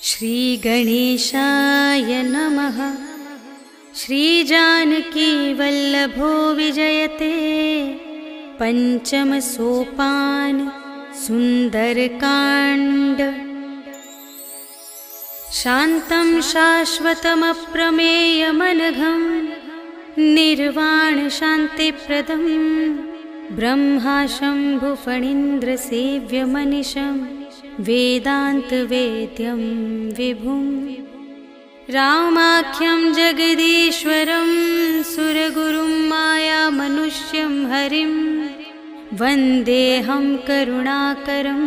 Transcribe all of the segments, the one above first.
श्री गणेशाय नमः। श्रीजानकी वल्लभो विजयते। पंचम सोपान सुंदरकांड। शांतं शाश्वतमप्रमेयमनघं निर्वाण शांतिप्रदं ब्रह्मा शंभुफणीन्द्र सेव्यमनिशं वेदान्तवेद्यं विभुं रामाख्यं जगदीश्वरं सुरगुरुं मायामनुष्यं हरिं वन्देऽहं करुणाकरं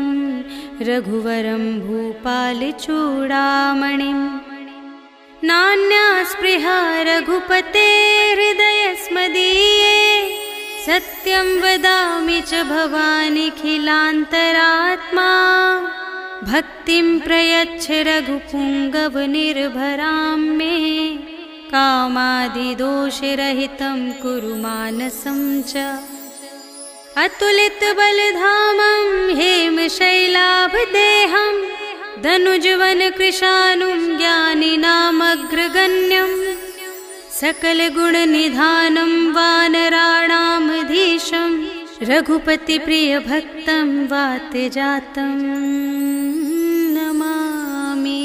रघुवरं भूपालचूडामणिं। नान्या स्पृहा रघुपते हृदयस्मदीये सत्यं वदामि च भवानिखिलान्तरात्मा। भक्तिं प्रयच्छ रघुपुङ्गवनिर्भरां मे कामादिदोषरहितं कुरु मानसं च। अतुलितबलधामं हेमशैलाभदेहं धनुजवनकृशानुं ज्ञानिनामग्रगण्यं सकलगुणनिधानं वानराणामधीशं रघुपतिप्रियभक्तं वातजातं नमामि।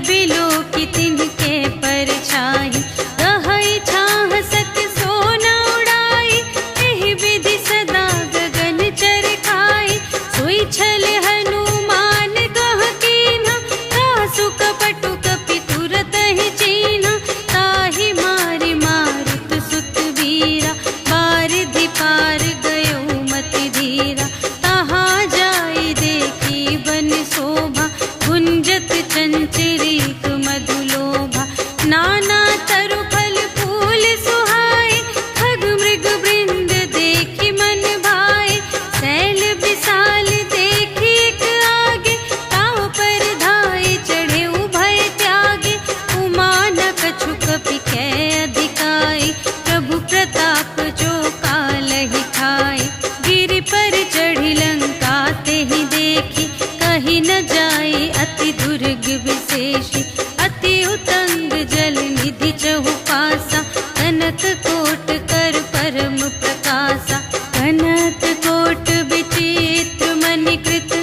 बिलोकी तिनके परछाई। रहै छाह सत सोना उड़ाई, एहि विधि सदा गगन चरखाई। सोई छल हनुमान कह कीन्हा, कासु कपटु कपि तुरत ही चीन्हा। ताहि मारि मारुत सुत वीरा, बारिधि पार गयो मति धीरा। तहाँ जाई देखी बन शोभा, गुंजत चंचरीक मधुलोभा। नाना तरु फल फूल सुहाए, खग मृग वृंद देखी मन भाए। शैल विशाल देखी एक आगे, ताव पर धाये चढ़े उभय त्यागे। उमा न कछु कपि कै अधिकाई, प्रभु प्रताप जो कालहि खाए। गिरि पर चढ़ी लंका तेहि देखी, कही न जाई अति दुर्ग विशेषी। अति उतंग जल निधि चहु पासा, कनक कोट कर परम प्रकाशा। कनक कोट विचित्र मणिकृत,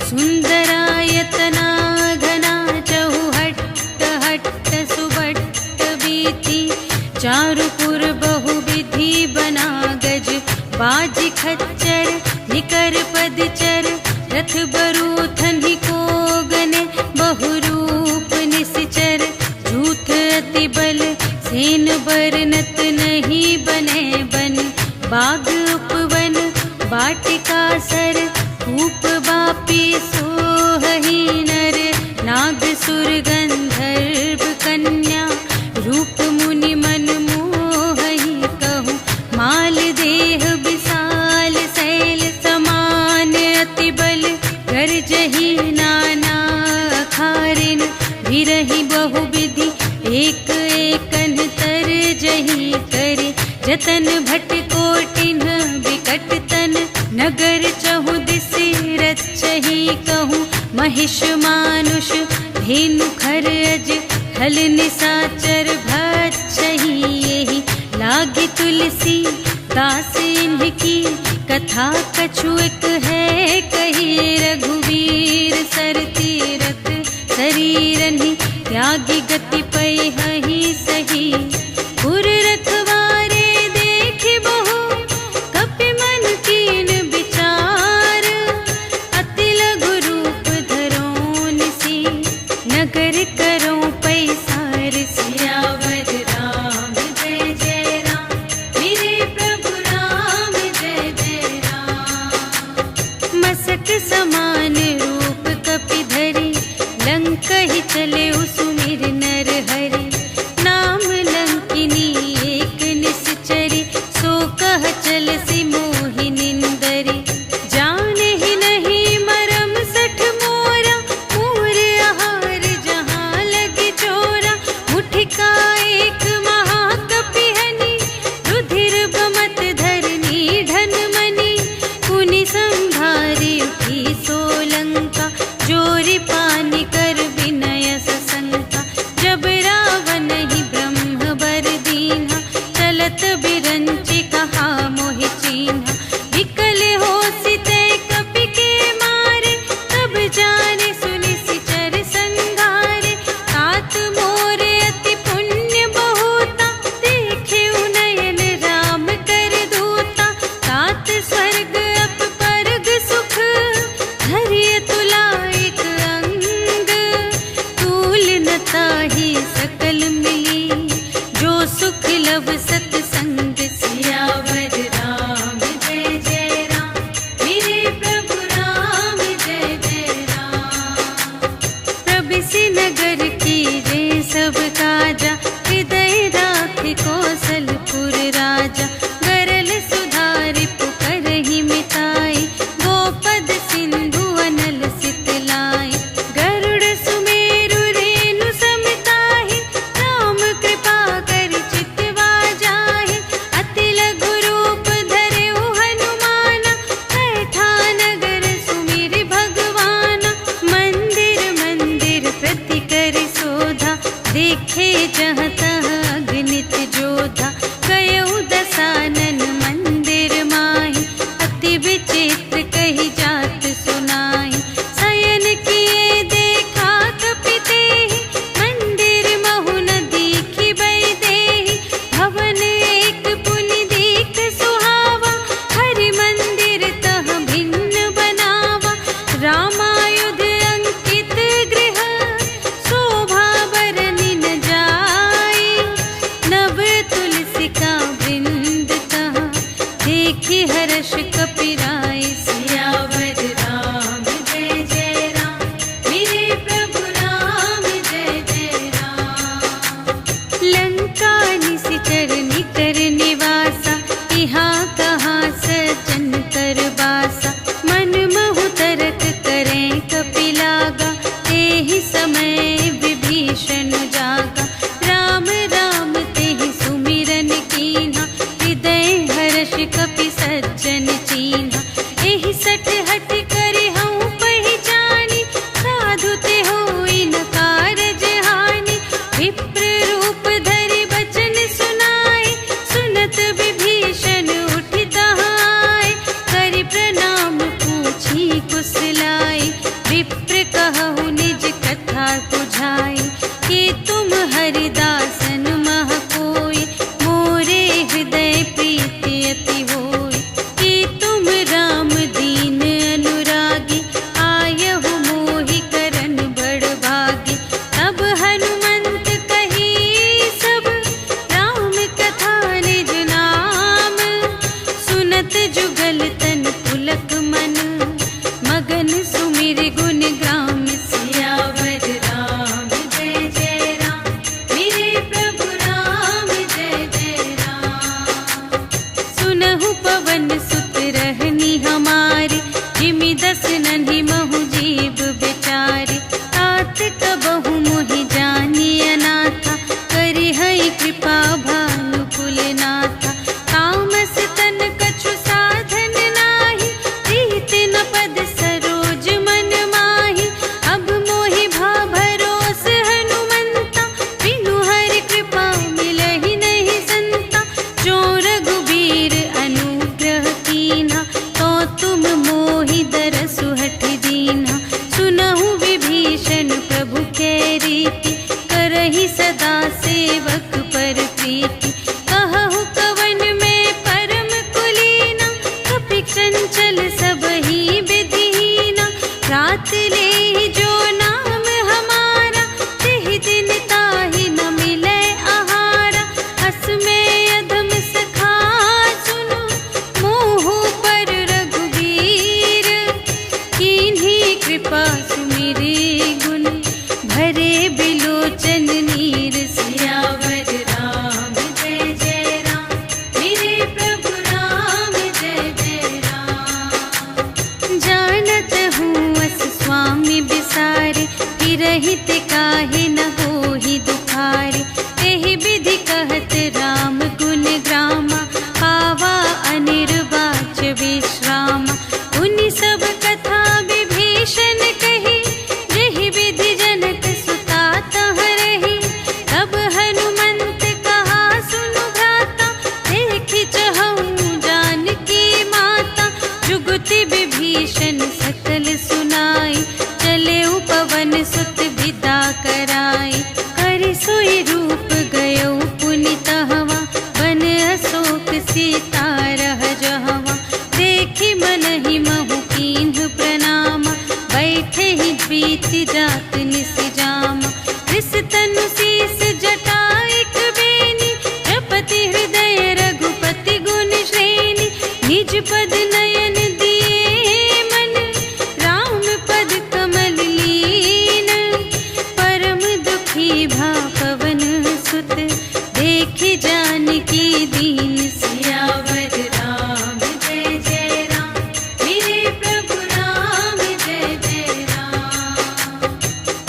सुंदरायतना घना। चहु हट्ट हट्ट सुभट्ट बीती, चारुपुर बहु विधि बना गज। बाजी खच्चर निकर पदचर, रथ बरूथनि कोगने। बहुरूप निश्चर झूठ अति बल, सेन बरनत नहीं बने बन। बाग उपवन वाटिका सर, कूप बापी सोहहि नर। नाग सुर गंधर्व कन्या, रूप मुनि मन मोहहि कहूँ। माल देह विशाल शैल समान, अति बल गरजहि नाना अखारिन। भिरहि बहु विधि एक एकन तरजहि करे। जतन भट कोटिन विकट तन, नगर चहु दिसि रचहि कहूँ। महिष मानुष धेनु खर अज, हल निसाचर भक्षहि एहि। लागी तुलसी दास इनकी, कथा कछु एक है कही। रघुवीर सर तीरथ शरीरनि, त्यागी गति पैहि सही। पुर रखवारे देखि बहु, कपि मन कीन विचार। अति लघु रूप धरो निसी, नगर करो पैसार। सियावर राम जय जय राम, मेरे प्रभु राम जय जय राम। मसक समान रूप कपि धरि, लंकहि चले सुमिर नर हरि। नाम लंकिनी एक निश्चरी, सो कह चलसि मोहि निंदरी। जानहि नहीं मरम सठ मोरा, मोर आहार जहाँ लगी चोरा। मुठिका एक महाकपि हनि, रुधिर बमत धरनी धन मनि। पुनि संभारी उठी सोलंका, जोरि पानि कर विनय सशंका। जब रावण ही ब्रह्म बर दीन्हा, चलत बिरंचि कहा मोहि चीन्हा। विकल होसि तै कपि के मारे, तब जाने सुनि सिचर संघारे। तात मोर अति पुण्य बहुता, देखे नयन राम कर दूता। तात स्वर्ग अप परग सुख, धरिय तुला एक अंग। तूल न ताहि सकल मिली, जो सुख लव सतसंग। सियावर राम जय जय राम, मेरे प्रभु राम जय जय राम। प्रबिसि नगर कीजे सब काजा, हृदय राखि कौशलपुर राजा। गरल सुधारि पुकारहि मिताई, गोपद सिंधु अनल सितलाई। गरुड़ सुमेरु रेणु समताहि, राम कृपा करि चितवा जाहि। अति लघु रूप धरेउ हनुमाना, बैठा नगर सुमिरि भगवाना। मंदिर मंदिर प्रति करि शोधा, देखे जहाँ तहाँ अगणित जोधा। गयउ दसानन मंदिर माहि, अति विचित्र कही जात सुनाई। शयन किए देखा कपि तेहि, हरिदासन मह कोई, मोरे हृदय प्रीति अति होई। कि तुम राम दीन अनुरागी, आयहु मोहि करन बड़ भागी। तब हनुमंत कही सब, राम कथा निज नाम। सुनत जुगल तन पुलक मन, मगन सुमिर गुण ग्राम। सियावर राम जय जय राम, मेरे प्रभु राम जय जय राम। सुनहु पवन सुत रहनी हमारी, जिमि दस नन्ही महु जीव बेचारी। तात कबहु मोहि जानी अनाथा, करि हई कृपा भानु कुलनाथा। तामस तन कछु साधन नाही, प्रीति न पद सरोज मन माही। अब मोहि भा भरोस हनुमंता, बिनु हरि कृपा मिलहि नहीं संता। जो रघुबीर अनुग्रह कीन्हा, तो तुम मोहि दरसु हठ दीन्हा। सुनहु विभीषण प्रभु कै रीति, करहि सदा सेवक पर प्रीति। कहहु कवन में परम कुलीना, कपि चंचल सबहि विधिहीना। रात लेहि जो नाम हमारा, तिहि दिन ताहि न मिलै आहारा। अस में अधम सखा सुनो, मोहु पर रघुबीर। कीन्ही कृपा सुमिरि गुण, भरे बिलोचन नीर। सियावर राम जय जय राम, मेरे प्रभु राम जय जय राम। जानत हूँ अस स्वामी बिसारे, हिरहित काहे न होहि दुखारे। एहि विधि कहत राम गुण ग्रामा, पावा अनिर्वाच विश्रामा। उनि सब कथा विभीषण कही, जेहि विधि जनक सुता तह रही। तब हनुमंत कहा सुनु भ्राता, देखि चहऊँ जानकी माता। जुगति विभीषण सकल सुनाई, चले पवन सुत विदा कराई। करि सोई रूप गयो पुनि तहवा, बन अशोक सीता रह जहवा। देखि मनहि महु कीन्ह प्रणामा, बैठे ही प्रीति जात निस जामा। रिस तनु शीस जटा एक बेनी, जपति हृदय रघुपति गुण श्रेणी। निज पद नयन दिए मन, राम पद कमल लीन। परम दुखी भा पवन सुत, देखि जानकी दीन। सियावर राम जय जय राम, मेरे प्रभु राम जय जय राम।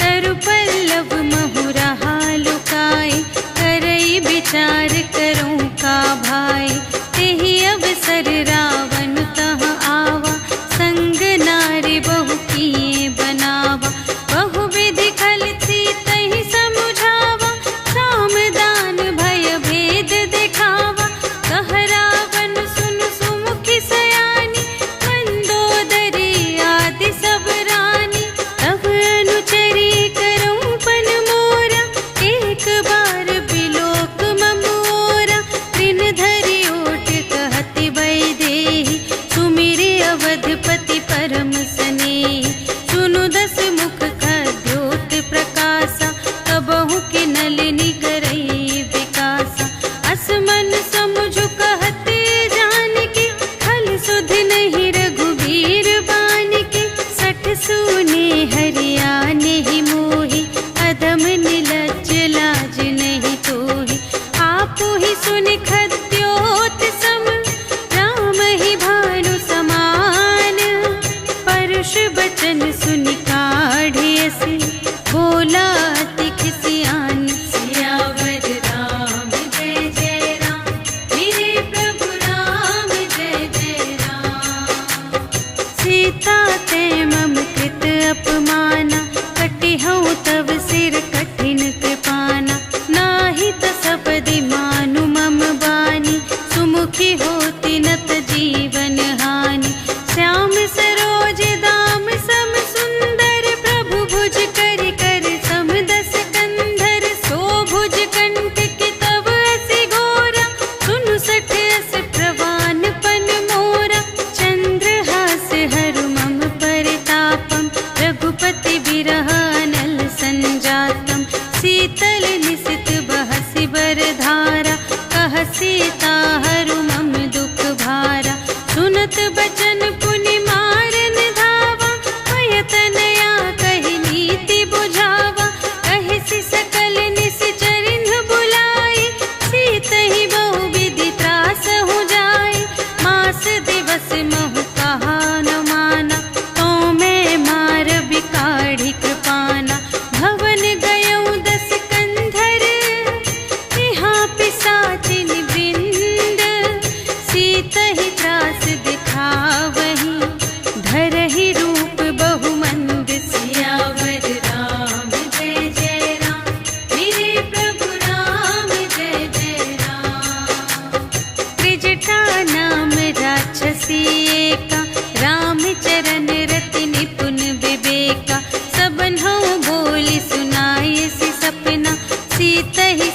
तरु पल्लव महु रहा लुकाई, करई विचार करूँ का भाई। तेहि अवसर रावण तह आवा, संग नारी बहु किए बनावा। बहु विधि खल थी तहि समुझावा, साम दान भय भेद दिखावा। कह रावण सुन सुमुखी सयानी, मंदोदरी आदि सब रानी। तब अनुचरी करऊँ पन मोरा, एक बार बिलोक ममोरा। दिन धरि ओट कहति वैदेही, सुमिरि अवधपति परम स्नेही। सुनु दस मुख खद्योत प्रकाशा, कबहु के नलिनी करई विकासा। अस मन समुझ कहत जानकी, खल सुध नहीं रघुबीर बानिके। सठ सूने हरियाने ही मोहि, अधम निलज्ज लाज नहीं तोहि। आपु ही सुनि खद्योत सम, राम ही भानु समान। परुष बचन सुनि काढ़ियसि, बोला अति खिसियान। सियावर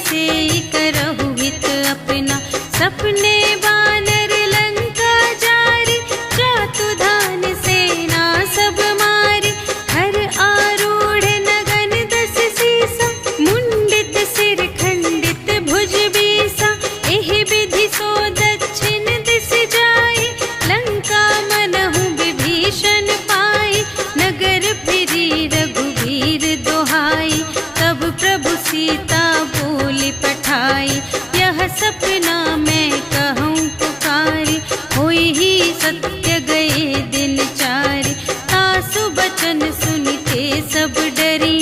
से करहु हित अपना। सपने बानर लंका जारी, जातु धान सेना सब मारी। हर आरूढ़ नगन दस सीसा, मुंडित सिर खंडित भुज बीसा। एहि विधि सो दक्षिण दिस जाई, लंका मनहु विभीषण पाई। नगर फिरी रघुवीर दोहाई, तब प्रभु सीता बोली पठाई। यह सपना मैं कहूँ पुकारी, होई ही सत्य गए दिन चारि। तासु बचन सुनते सब डरी,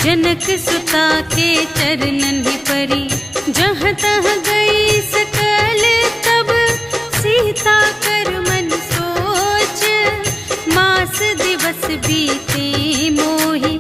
जनक सुता के चरणन ही परी। जहाँ तहाँ गई सकल तब, सीता कर मन सोच। मास दिवस बीते मोहि,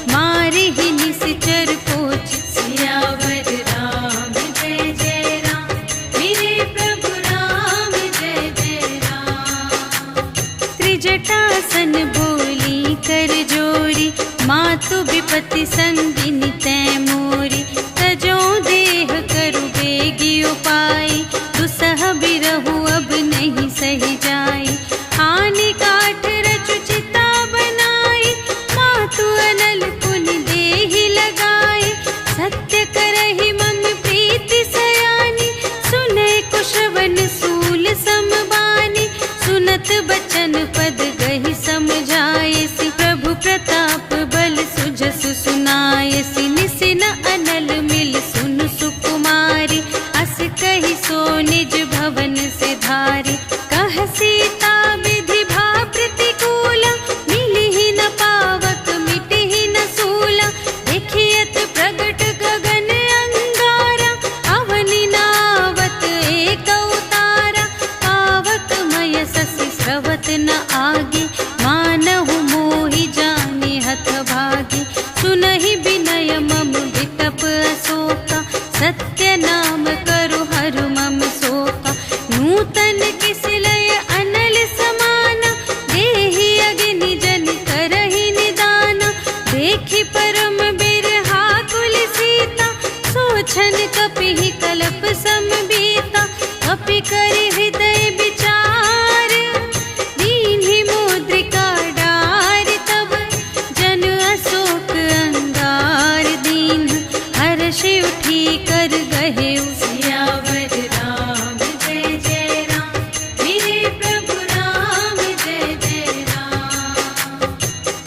मारे ही निश्चर पोच। सियावर राम जय जय राम, मेरे प्रभु राम जय जय राम। त्रिजटासन बोली कर जोरी, मातु विपति संगिनी तै मोरी। तजो देह करु बेगी उपाई, दुसह बिरहु अब नहीं सही जाई। आने काठ रचु चिता बनाई, मातु अनल पुनि देहि लगाई। सत्य करहि मम प्रीति सयानी, सुने कुशवन सूल समबानी। सुनत बचन पद गहि समझायसि, प्रभु प्रताप बल सुजसु सुनायसि। निसिन अनल मिल सुन सुकुमारी, अस कहि सो निज भवन से धारी। कह सीता विधि भा प्रतिकूला, मिलिहि न पावक मिटिहि न सूला। देखियत प्रगट गगन अंगारा, अवनि नावत एक अवतारा। पावक मय शशि स्रवत न आगे, मानहु मोहि जाने हथ भागी। सुनहि विनय मम विटप अशोका, सत्य नाम करु हरु मम शोका। नूतन किस लय अनल समाना, देहि अग्नि जन करहि निदाना। देखि परम बिरहा कुल सीता, सोछन कपिहि कलप समबीता। कपि करि हृदय विचार, दीन्हि मुद्रिका डार। तब जन अशोक अंगार दीन, हर्षि उठी कर गहेउ। सियावर राम जय जय राम, मेरे प्रभु राम जय जय राम।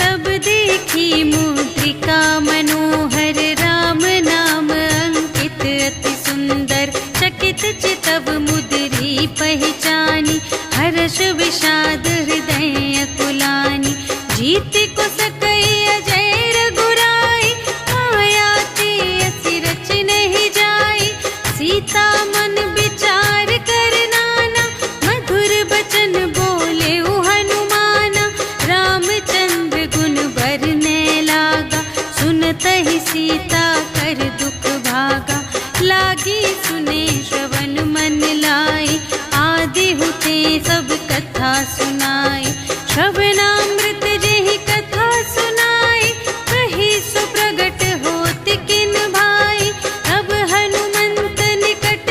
तब देखी मुद्रिका मनोहर, राम नाम अंकित अति सुंदर। चकित चितव मुद्री पहचानी, हर्ष विषाद हृदय अकुलानी। जीत को सकई अजय रघुराई, माया ते असि रच नहीं जाई। सीता मन विचार कर नाना, मधुर बचन बोले हनुमाना। रामचंद्र गुण बरने लागा, सुनतहि सीता कर दुख भागा। लागी सुने श्रवण मन लाई, आदि हुते सब कथा सुनाई। श्रवणामृत जेहि कथा सुनाई, कही सो प्रगट होत किन भाई। तब हनुमंत निकट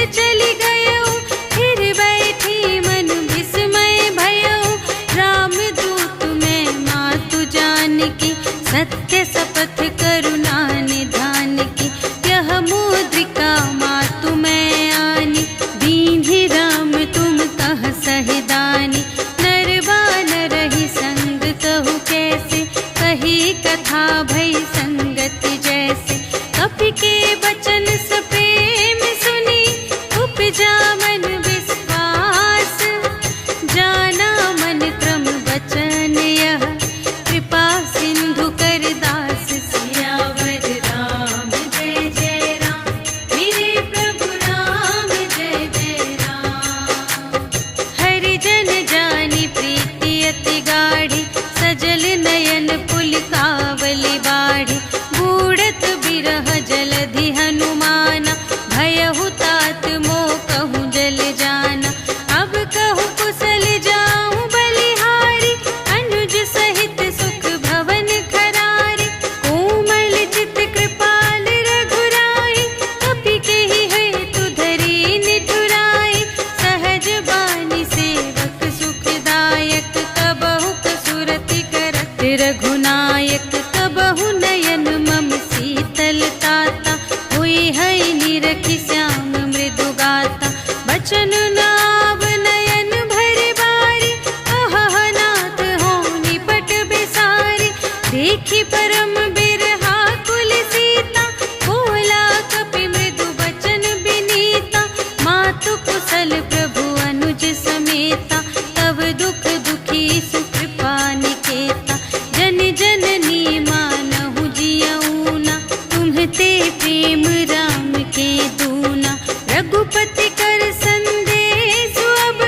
देखी श्याम मृदु गाता, बचन नाव नयन भर बारी, अहह नाथ हो निपट बेसारी। देखी परम बिरहा कुल सीता, बोला कपि मृदु बचन बिनीता। मातु कुशल प्रभु अनुज समेता, तब दुख दुखी सुकृपा निकेता। जन जननी मानहु जियऊना, तुम्हते प्रेम राम के दूना। रघुपति कर संदेश अब,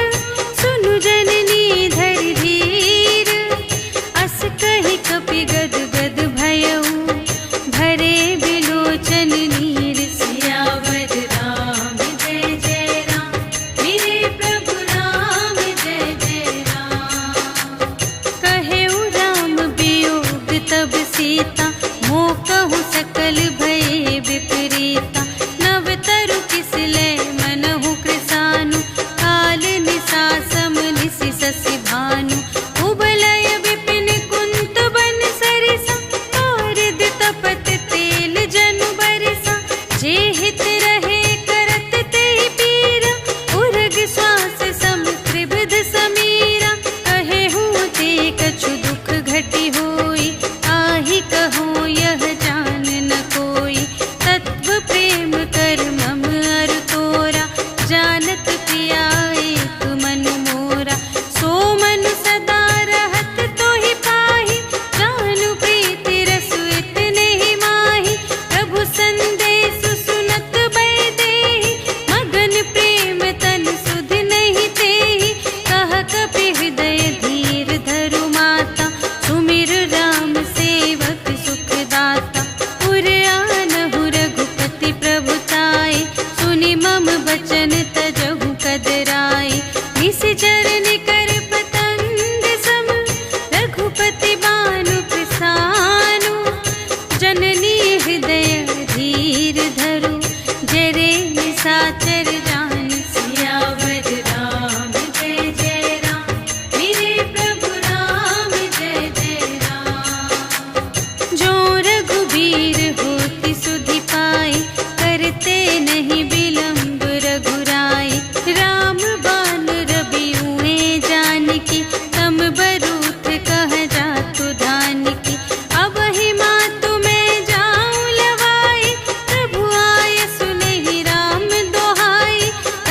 सुनु जननी धरि धीर। अस कहि कपि गद गद भयऊ, भरे बिलोचन नीर। सियावर राम जय जय राम, मेरे प्रभु राम जय जय राम। कहेउ राम वियोग तब सीता, मोह कहु सकल भये विपरीता। नव तरु किसले मनहु कृसानु, काल निसा सम निसि शशि भानु। उबलय विपिन कुंत बन सरिसा, पारद तपत तेल जनु बरसा। जे हित रहे करत तेहि पीरा, उरग श्वास सम त्रिविध समीरा। कहेहु ते कछु दुख घटी होई, आहि कहो यह जान न कोई। तत्व प्रेम कर मम अरु तोरा, जानत प्रिया एक मन मोरा। सो मन सदा रहत तोहि पाहि, जानु प्रीति रसु इतने ही माहि। प्रभु संदेश सुनत भय देहि, मगन प्रेम तन सुध नहीं तेहि। कह कपि हृदय धीर धरु माता, सुमिर राम सेवक सुख दाता। उर आनहु रघुपति प्रभुताई, सुनि मम बचन तजहु कदराई। निशिचर निकर पतंग सम, रघुपति बानु पिसानु। जननी हृदय धीर धरु, जरे निशाचर जान। सियावर राम जय जय राम, मेरे प्रभु राम जय जय राम। जो रघुबीर होति सुधि पाई, करते नहीं विलंब रघुराई। राम बान रबियुए जानकी, तम बरूथ कह जातु धानकी। अब ही मातु मैं जाऊं लवाई, प्रभु आय सुनहि राम दोहाई।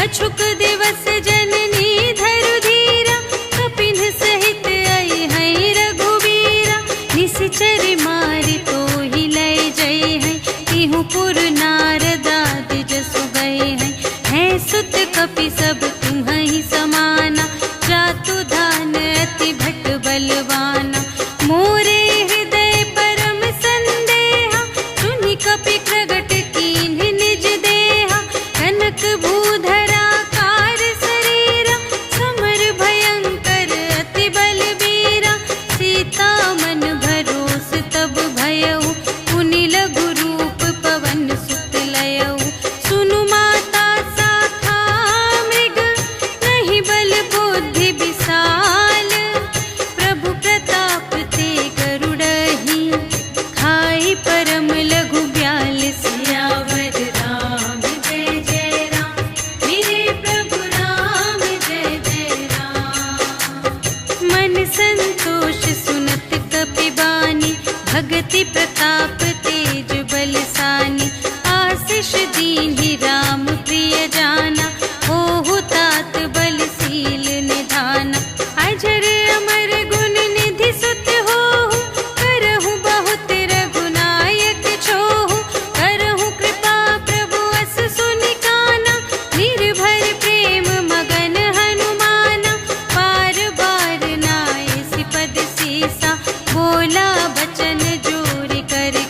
अछुक दिवस जननी धरु धीरा, कपिन सहित आई है रघुवीरा। निशिचर मारि तोहि लय जय है, तिहु पुर नारदादि जसु गए हैं। है सुत कपि सब तुम्हि समाना, जातु धान अति भट बलवाना। मोरे हृदय परम संदेहा, सुनि कपि प्रगट कीन्ह निज देहा। कनक भूधरा कार शरीरा, समर भयंकर अति बलबीरा। सीता मन भरोस तब भयऊ, पुनि लघु रूप पवन सुत लयऊ। सुनु माता शाखा मृग, नहीं बल बुद्धि विशाल। प्रभु प्रताप ते गरुड़हि, खाई परम लघु ब्याल। सियावर राम जय जय राम, मेरे प्रभु राम जय जय राम। मन संतोष सुनत कपि बानी, भगति प्रताप तेज बलसानी। आशीष दीन्हि राम प्रिय जाना, होहु तात बलशील निधाना। अजर अमर गुण निधि सुत होहु, करहु बहुत रघुनायक छोहु। करहु कृपा प्रभु अस सुनि काना, निर्भर प्रेम मगन हनुमाना। बार बार नाय सिपद सीसा, बोला बचन जोरि कर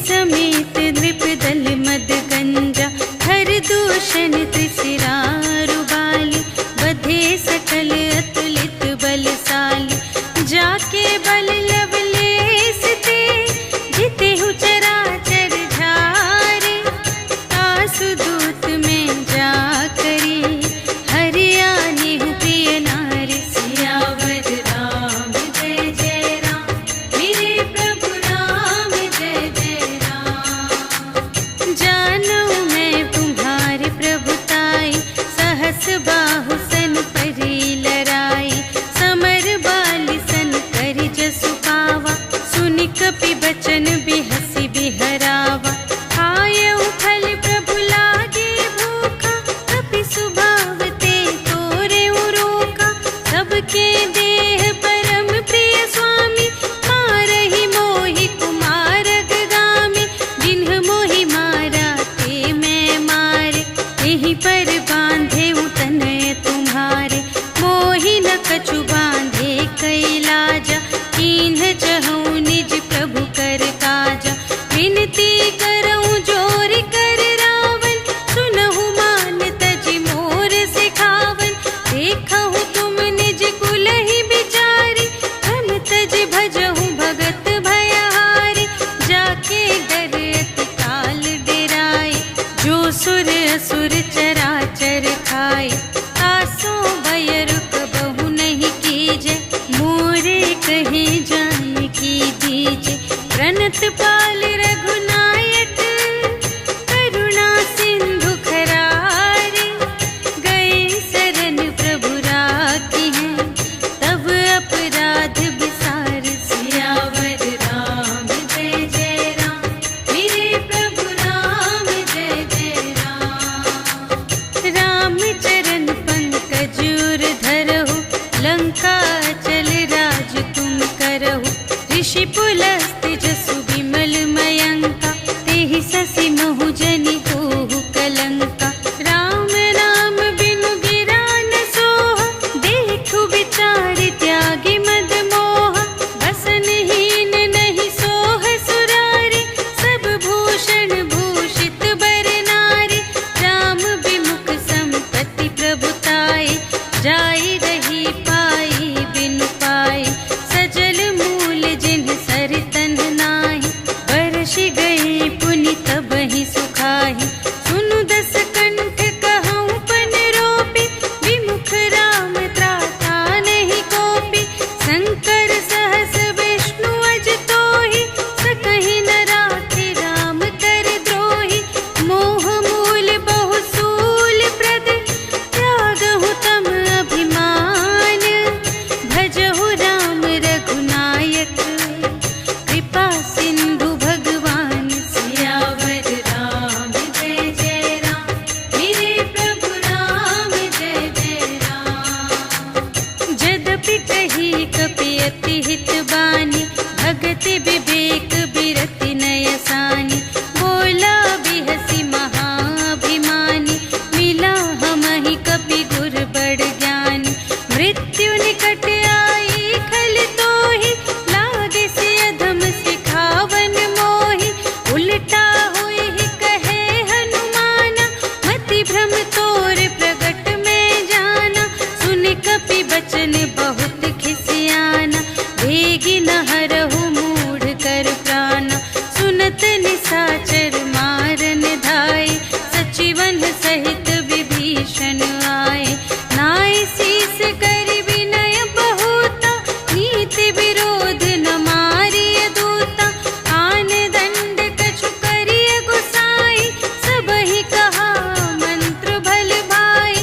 समेत नृपदल मद गंजा हर दूषण त्रिशिरारु बाली बधे सकल अतुलित बलशाली जाके बल लवलेस ते जिते हु चराचर झारे आसुदूत में जा करी हरियाणी हूँ प्रिय नारी सियावर राम जय जय राम मेरे प्रभु राम जय जय राम जानो मैं तुम्हारे प्रभुताई सहस बाहु सन परी लराई समर बाली सन करि जसु पावा सुनि कपि बचन बिहसी बिहरावा खायउ फल प्रभु लागे भूखा कपि सुभाव ते तोरे रोका सबके देह परम प्रिय स्वामी मारहि मोहि कुमारग गामी जिन्ह मोहि मारा ते मैं मारे यहीं पर बांधे तनय तुम्हारे मोहि न कछु बांधे कैलाजा कीन्ह चहूँ निज प्रभु कर काजा विनती करऊँ जोर कर रावण सुनहु मान तजि मोर सिखावन देखहु तुम निज कुल ही बिचारी धन तजि भजहु भगत भयहारी जाके डर अति काल डेराए जो सुर असुर चराचर खाए आसो भय रुक बहु नहीं कीजे मोरे कहे जान की दीजे प्रणत पाल रघुनायक करुणा सिंधु खरारे गए शरण प्रभु राखी हैं तब अपराध विसार सियावर राम जय जय राम मेरे प्रभु राम जय जय राम चरण पंकज उर धरहु लंका चल राज तुम करहु ऋषि पुलस्त जसु विमल मयंका तेहि ससि महु जनि होहु कलंका राम नाम बिनु गिरा न सोह देखु विचार त्यागी मद मोह बसनहीन नहीं सोह सुरारी सब भूषण भूषित बर नारी राम विमुख संपत्ति प्रभुताई जाई रही पाई बिनु पाई सजल मूल जिन्ह सर तन नाही बरसि गए पुनि तबहि सुखाहि सुनु दस कंठ कहऊँ पन रोपी विमुख राम त्राता नहीं कोपी शंकर सहस विष्णु अज तोहि सकहि न राखे राम कर द्रोही मोह मूल बहु सूल प्रद त्यागहु तम अभिमान भजहु राम रघुनायक कृपा सिंधु भगवान सियावर राम जय जय राम मेरे प्रभु राम जय जय राम जदपि कही कपि अति हित बानी भगति विवेक बिरति नयसानी बोला बिहसी महाभिमानी मिला हमहि कपि गुर बड़ ज्ञानी मृत्यु निकट आई खल तोहि लागे से अधम सिखावन मोहि उल्टा हुई ही कहे हनुमाना मति भ्रम तोर प्रगट में जाना सुन कपि बचन बहुत खिसियाना भेगी न हरहु मूढ़ कर प्राणा सुनत निसाचर मारन धाय सचिवन सहित विभीषण आए नाय शीस कर विनय बहुता नीति विरोध न मारिय दूता आन दंड कछु करिय गुसाई सबहि कहा मंत्र भल भाई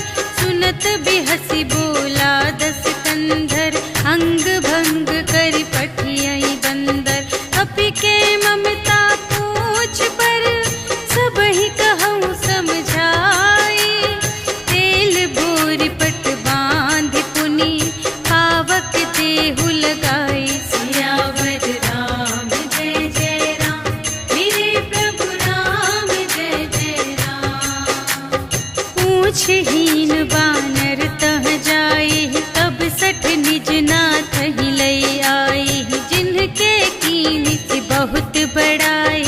सुनत बिहसी बोला दस कंधर अंग भंग करि पठियई बंदर अपि के ममता पूछ पर सबहि कहऊँ समझाई तेल बोरि पट बांध पुनि पावक देहु लगाई सियावर राम जय जय राम मेरे प्रभु राम जय जय राम पूछहीन बानर तह जाई तब सठ निज नाथ ही लई आई जिनके कीनी बहुत बड़ाई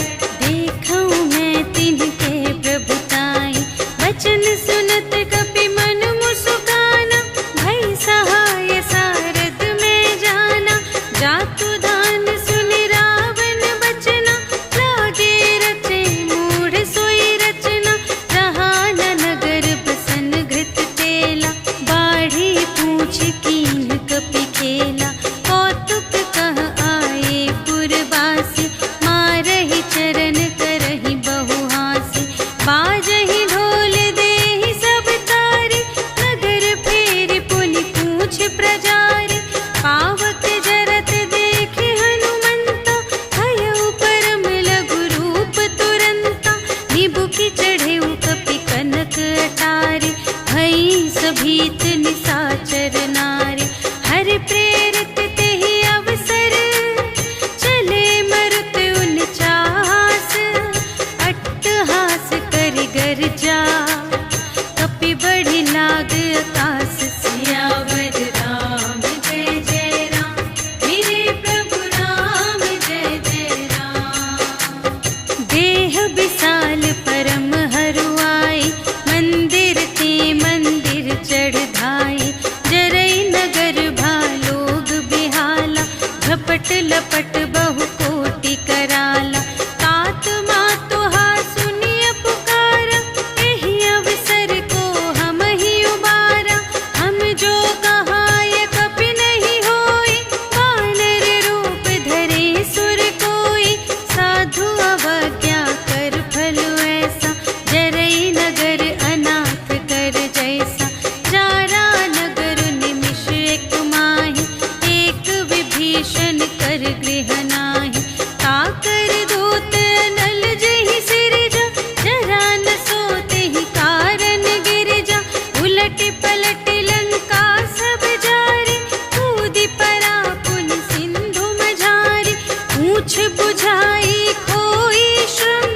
विशाल परम हरुआई, मंदिर ते मंदिर चढ़ धाई। जरई नगर भालोग बिहाला, झपट लपट बहु कोटि कराला। तात मातु हा सुनिय पुकारा, एहि अवसर को हम ही उबारा। हम जो कहाय कपि नहीं होई, वानर रूप धरे सुर कोई। साधु अवज्ञा कर फल ऐसा, जरई नगर अनाथ कर जैसा। जारा नगर निमिष एक माहि, एक विभीषण कर गृह नाही। काकर दूत नल जहि सिरजा, जरा न सोते ही कारण गिरजा। उलट पलट लंका सब जारी, कूदि परा पुन सिंधु मझारी। पूछ बुझाई खोई श्रम,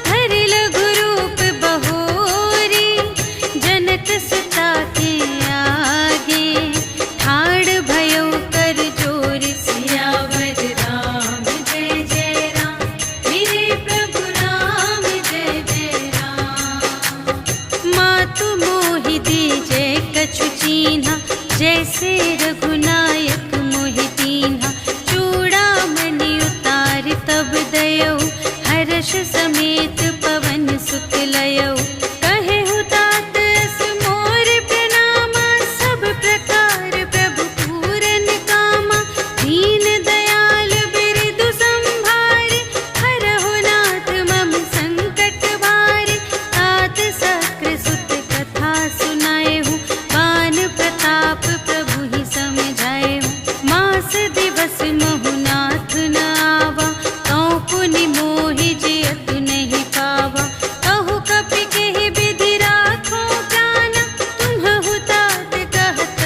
धरि लघु रूप बहोरी। जनक सुता के आगे, ठाड़ भयो कर जोर। सियावर राम जय जय राम, मेरे प्रभु राम जय जय राम। मातु मोहि दीजे कछु चीन्हा, जैसे रघुनायक मोहि दीन्हा। चूड़ामणि उतार तब दयौ, हर्ष समेत पवन सुत लयौ। कहेहु तात अस मोर प्रणामा, सब प्रकार प्रभु पूरन कामा। दीन दयाल बिरदु संभारे, हरहु नाथ मम संकट भारे। तात सक्र सुत कथा सुनाएहु, बान प्रताप प्रभु ही समझाएहु। मास दिवस महु नाथ न आवा, कौ पुनि मोहि जियतु नहीं पावा। कहु कपि केहि विधि राखो प्राणा, तुम्हु तात कहत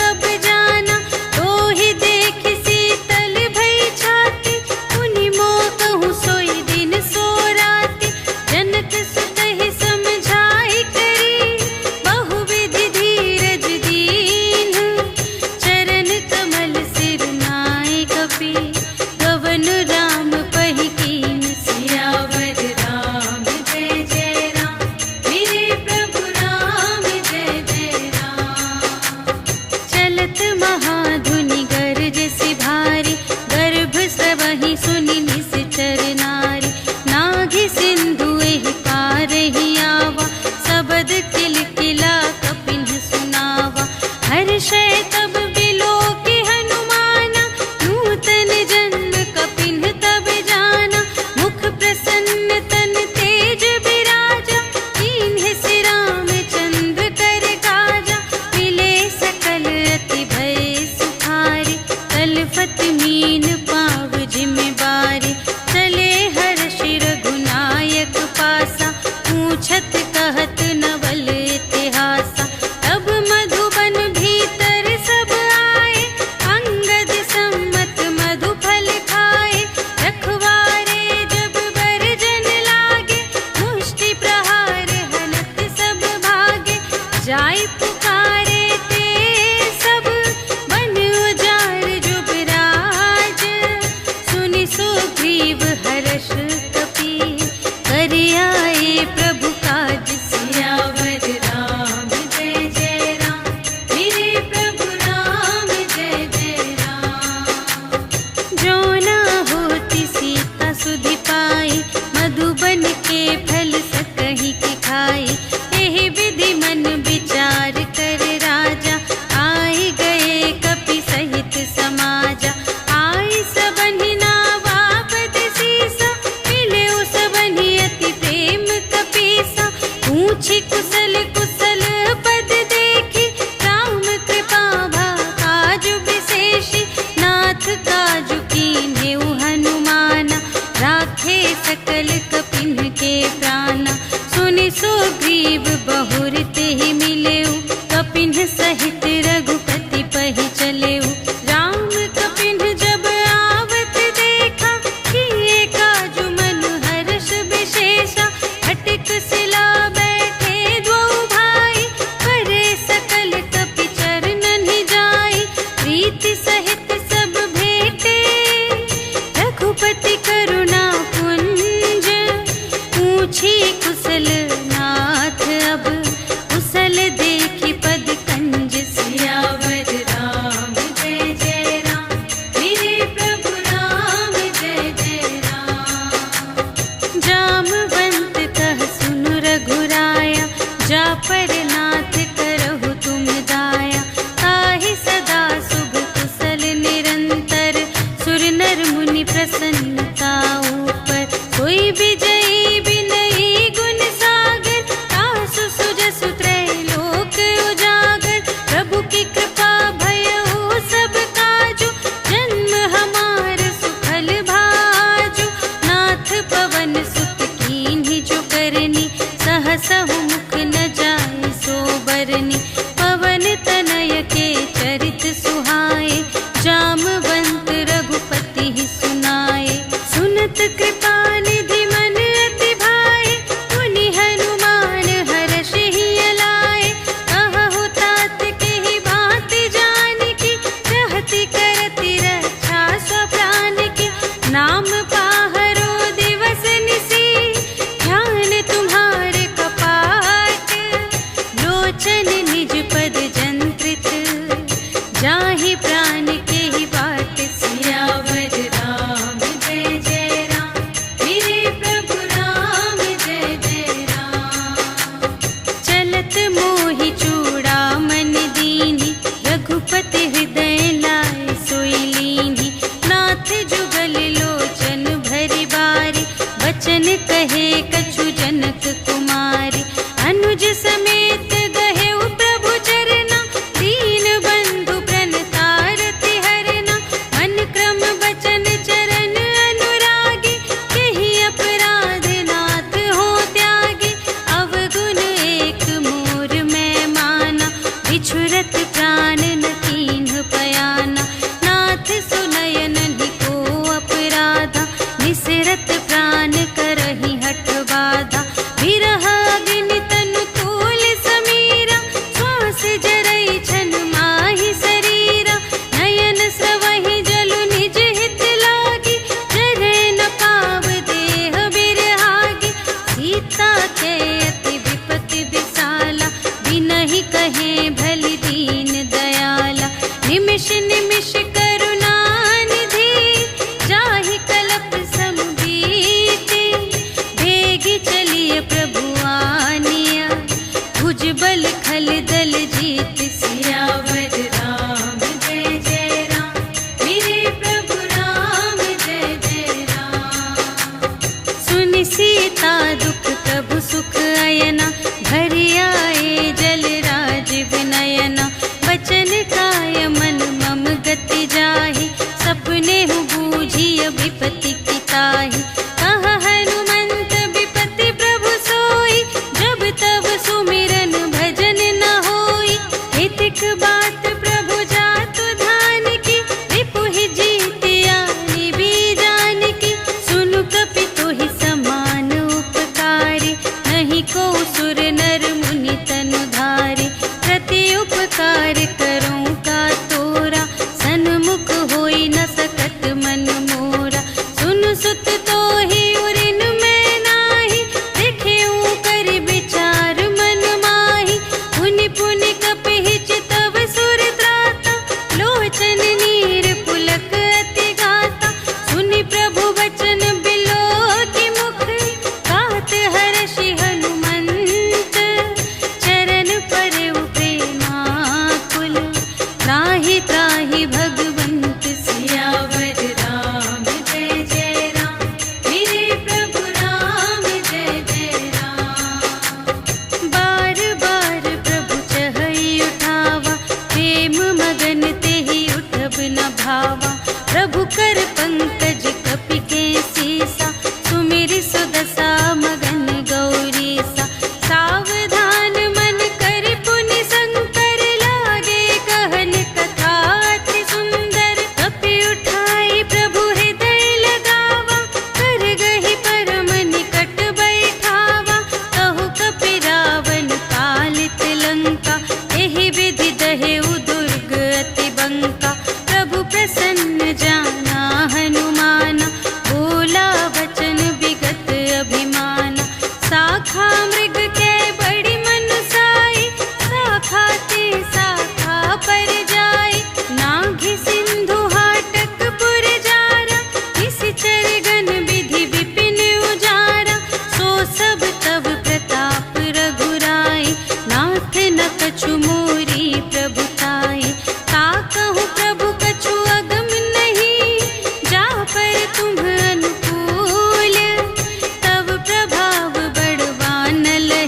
अब जाना। तोहि देखि शीतल भई छाती, पुनि मोह कहूँ सोई दिन सो राति। जनक सुतहि समझाई करी, बहु विधि धीरज दीन्ह। चरण कमल सिर नाय कपि, गवन राम पहि कीन। सियावर राम जय जय राम, मेरे प्रभु राम जय जय राम। चलत महाधुनि गरज से भारी, गर्भ स्रवहि सुनि निश्चर नारी। नाघि सिंधु एहि पार ही आवा, सबद किलकिला कपिन्ह सुनावा। हर्षै तब बिलोकि हनुमाना, नूतन जन्म कपिन्ह तब जाना। मुख प्रसन्न तन तेज बिराजा, कीन्ह सि रामचंद्र कर काजा। मिले सकल अति भय सुखारी, तलफत मीन पाव जिम्मेवारी। चले हर्षि रघुनायक पासा, पूछत कहत नवल इतिहासा। तब मधुबन भीतर सब आए, अंगद सम्मत मधु फल खाए। रखवारे जब बरजन लागे, मुष्टि प्रहार हनत सब भागे। जाय पुकारे ते सब, बन उजाड़ जुबराज। सुनि सुग्रीव हर्ष कपि, कर आए प्रभु काज। सियावर राम जय जय राम, मेरे प्रभु राम जय जय राम। जो न होती सीता सुधि पाई, मधुबन के फल सकहि के खाई। एहि विधि मन विचार कर राजा, आए गए कपि सहित समाजा। आई सबहि नावा पद सीसा, मिले सबहि अति प्रेम कपीसा। पूछी कुशल कुशल पद देखी, राम कृपा भा काजु विशेषी। नाथ काजु कीन्हेउ हनुमाना, राखे सकल कपिन्ह के प्राणा। सुनि सुग्रीव बहुर तेहि मिलेउ, कपिन्ह सहित रघुपति पहि चलेउ। राम कपिन्ह जब आवत देखा, किए काजु मन हर्ष विशेषा। हटिक सिला बैठे द्वौ भाई, करे सकल कपि चरणन जाई। प्रीति सहित सब भेटे, रघुपति करुणा पुंज। सहसहु मुख न जाय सोबरनी, पवन तनय के चरित सुहाए, जामवंत रघुपति सुनाए। सुनत कृपा निधि मन अति भाए, मुनि हनुमान हर्षि लाए। कहहु तात के बात जानकी, रहति करति रक्षा स्व प्राण की। नाम पाहरो दिवस निसी, ध्यान तुम्हारे कपाट। लोचन निज पद जंत्रित, जाहि प्राण के ही बाट। सियावर राम जय जय राम, मेरे प्रभु राम जय जय राम। चलत मोहि चूड़ामन दीन्हि, रघुपति हृदय लाए सोई लीन्हि। नाथ जुगल लोचन भरि बारी, बचन कहे कछु जनक कुमारी। अनुज समेत गहेउ प्रभु चरना, दीन बंधु प्रणतारति हरना। मन क्रम बचन चरण अनुरागी, केहि अपराध नाथ हो त्यागी। अवगुण एक मोर मैं माना, बिछुरत प्राण न कीन्ह पयाना। नाथ सुनयन को अपराधा, निसरत प्राण करहि हठ बाधा। विरह अग्नि तनु तोल समीरा, श्वास जरई छन माहि शरीरा। नयन स्रवहि जलु निज हित लागी, जरै न पाव देह बिरहागी। सीता के अति विपति विसाला, बिनहि कहे भलि दीन दयाला। निमिष निमिष करुणा निधि, जाहि कलप सम बीति। भेगी चलिए प्रभु आनिया, भुजबल खल दल जीत। सियावर राम जय जय राम, मेरे प्रभु राम जय जय राम। सुनि सीता दुख प्रभु सुख अयना, भरि आए जल राज विनयना। बचन काय मन मम गति जाहि, सपने हु बूझिय विपति की ताहि। कहा हनुमंत विपति प्रभु सोई, जब तब सुमिरन भजन न होई। हितिक बात प्रभु जातु ध्यान की, रिपुहि जीतिया निबी जानकी। सुनु कपि तोहि समान उपकारी, नहीं को सुर नर मुनि तनु धारी। प्रति उपकार करूं का तोरा, सन्मुख होई न सकत मन मोरा। सुनु सुत तोहि उरिन मैं नाही, देखेऊं कर विचार मन माही। पुनि पुनि कपिहि चितव सुर त्राता, लोचन नीर पुलक अति गाता। सुनि प्रभु वचन बिलोकि मुख, गात हर्षि हनुमंत। चरण परउ प्रेमाकुल, त्राहि त्राहि भगवंत। सियावर राम जय जय राम, मेरे प्रभु राम जय जय राम। बार बार प्रभु चहई उठावा, प्रेम मगन तेहि उठब न भावा। प्रभु कर पंकज कपि के सीसा, सुमिरि सुदशा मगन गौरीसा। सावधान मन कर पुनि शंकर, लागे कहन कथा अति सुंदर। कपि उठाई प्रभु हृदय लगावा, कर गहि परम निकट बैठावा। कहु कपि रावण कालित लंका, एहि विधि दहेउ दुर्ग अति बंका। प्रभु प्रसन्न जाना हनुमाना, बोला वचन विगत अभिमाना। शाखा मृग के बड़ी मनुसाई, शाखा ते शाखा पर जाई। नाघि सिंधु हाटक पुर जारा, निशिचर गण विधि विपिन उजारा। सो सब तब प्रताप रघुराई, नाथ न कछु मोरी प्रभुताई। ताकहु प्रभु कछु अगम नहीं, जा पर तुम अनुकूल। तब प्रभाव बड़वान लहे,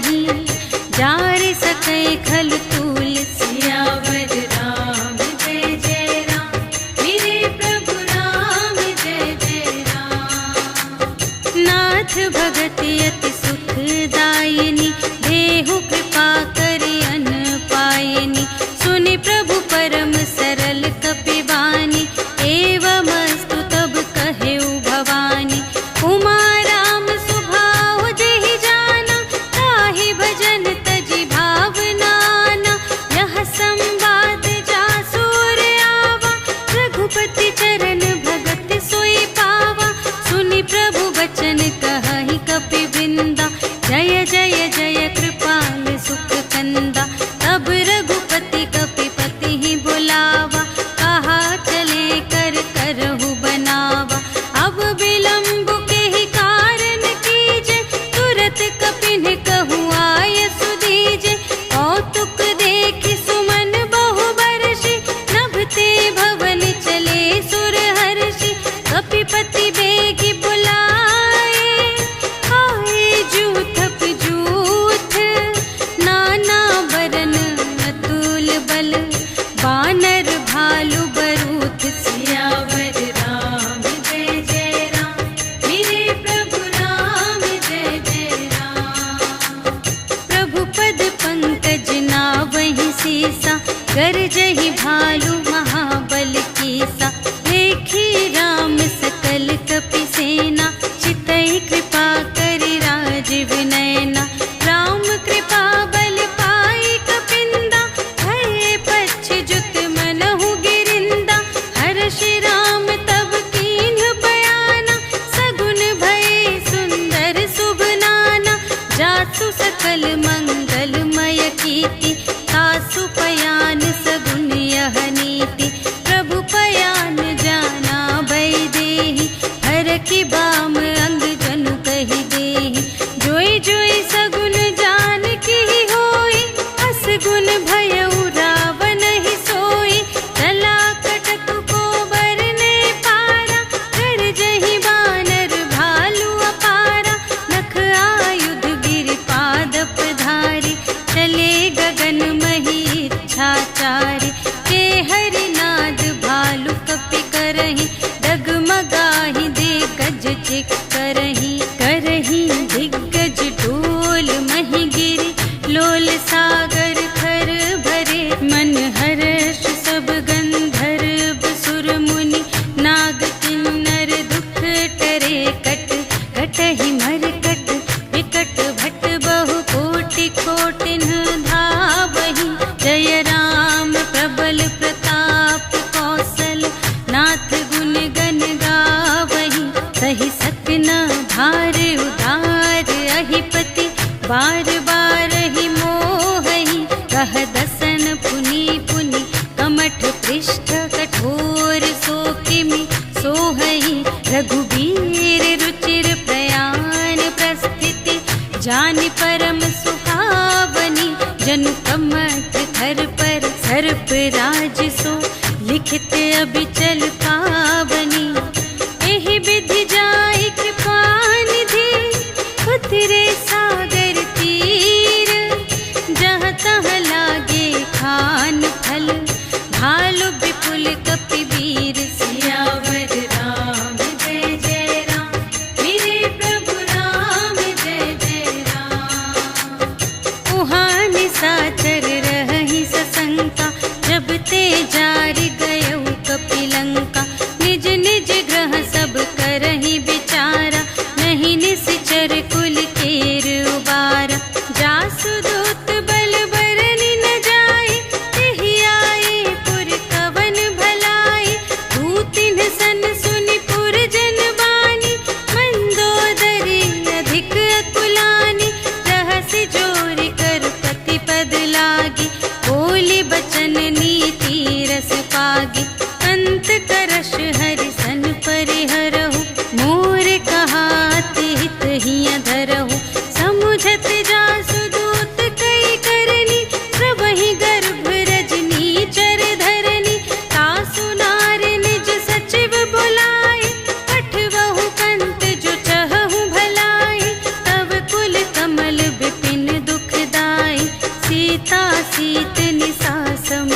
अति सुखदायिनी, देहु कृपा करि अन्न पायिनी। सुनि प्रभु परम सरल कपिवानी, एवमस्तु तब कहेउ भवानी। उमा राम सुभाव जेहि जाना, ताहि भजन तजि भावनाना। यह संवाद जासुर आवा, रघुपति चरण भगत सोई पावा। सुनि प्रभु वचन कहहि कपिवृंदा, जय जय जय कृपाल सुख कंदा। तब रघुपति कपिपति ही बुलावा, कहा चले कर करहु बनावा। अब विलंब के ही कारण कीजे, तुरत कपिन कहु आय सुदीजे। कौतुक देखि सुमन बहु बरषि, नभते भवन चले सुर हर्षि। कपिपति बेगी बुलाए, आए जूथप जूथ। नाना बरन अतुल बल, बानर भालु बरूथ। सियावर राम जय जय राम, मेरे प्रभु राम जय जय राम। प्रभु पद पंकज नावहि सीसा, गरजहि भालु महाबल कीसा। देखी राम सकल कपि सेना, चितई कृपा करि राजीव नयना। राम कृपा बल पाई कपिंदा, भये पच्छिजुत मनहु गिरिंदा। हर्षि राम तब कीन्ह बयाना, सगुन भये सुंदर शुभ नाना। जासु सकल मंगलमय कीर्ति, तासु पयान सगुन यह नीति। प्रभु पयान जाना भय देहि, हरखि बाम अंग जनु कहि देहि। जोई जोई सगुन जान की होई, असगुन भयउ रावण ही सोई। चला कटक को बरने पारा, गरजहि बानर भालु अपारा। नख आयुध गिरि पादप धारी, चले गगन मही इच्छाचारी। के हरिनाद भालु कपि करहि, डगमगाहि दिग्गज चिक करहि। करहि दिग्गज डोल महि गिरि, लोल सागर थर भरे। मन हर्ष सब गंधर्व सुर मुनि, नाग किन्नर दुख टरे। कट कटहि मरकट, विकट भट बहु कोटि कोटिन धावहि। जय राम प्रबल प्रताप कौशल, नाथ गुण गण गावहि। सहि सकन भार उधार अहिपति, बार बार ही मोहहि। कह दसन पुनि पुनि, कमठ पृष्ठ कठोर सो किमि सोहहि। रघुबीर रुचिर प्रयाण प्रस्थिति, जानि परम सुहावनी। जनु कमठ धर पर सर्प राज सो, लिखित अबिचल पावनी। एहि विधि जाई कृपा निधि, उतरे सागर तीर। जहाँ तहाँ लागे खान फल, भालु विपुल कपिवीर। सियावर राम जय जय राम, मेरे प्रभु राम जय जय राम। उहाँ निशाचर रहहि सशंका, जब ते जारि गयउ कपिलंका। निज निज ग्रह सब करहि विचारा, नहीं निश्चर कुल केर उबारा। जासु दूत बल बरनि न जाए, तेहि आए पुर कवन भलाई। दूतिन सन सुनि पुर जन बानी, मंदोदरी अधिक अकुलानी। रहसि जोरि कर पति पद लागी, बोली बचन नीति रस पागी। अंत करश हरि सन परिहरहु, मोर कहात हित हिय धरहु। समुझत जासु दूत कई करनी, प्रभहि गर्भ रजनी चर धरनी। तासु नार निज सचिव बुलाए, पठवहु कंत जो चहहु भलाई। तब कुल कमल विपिन दुखदाई, सीता सीत निसा सम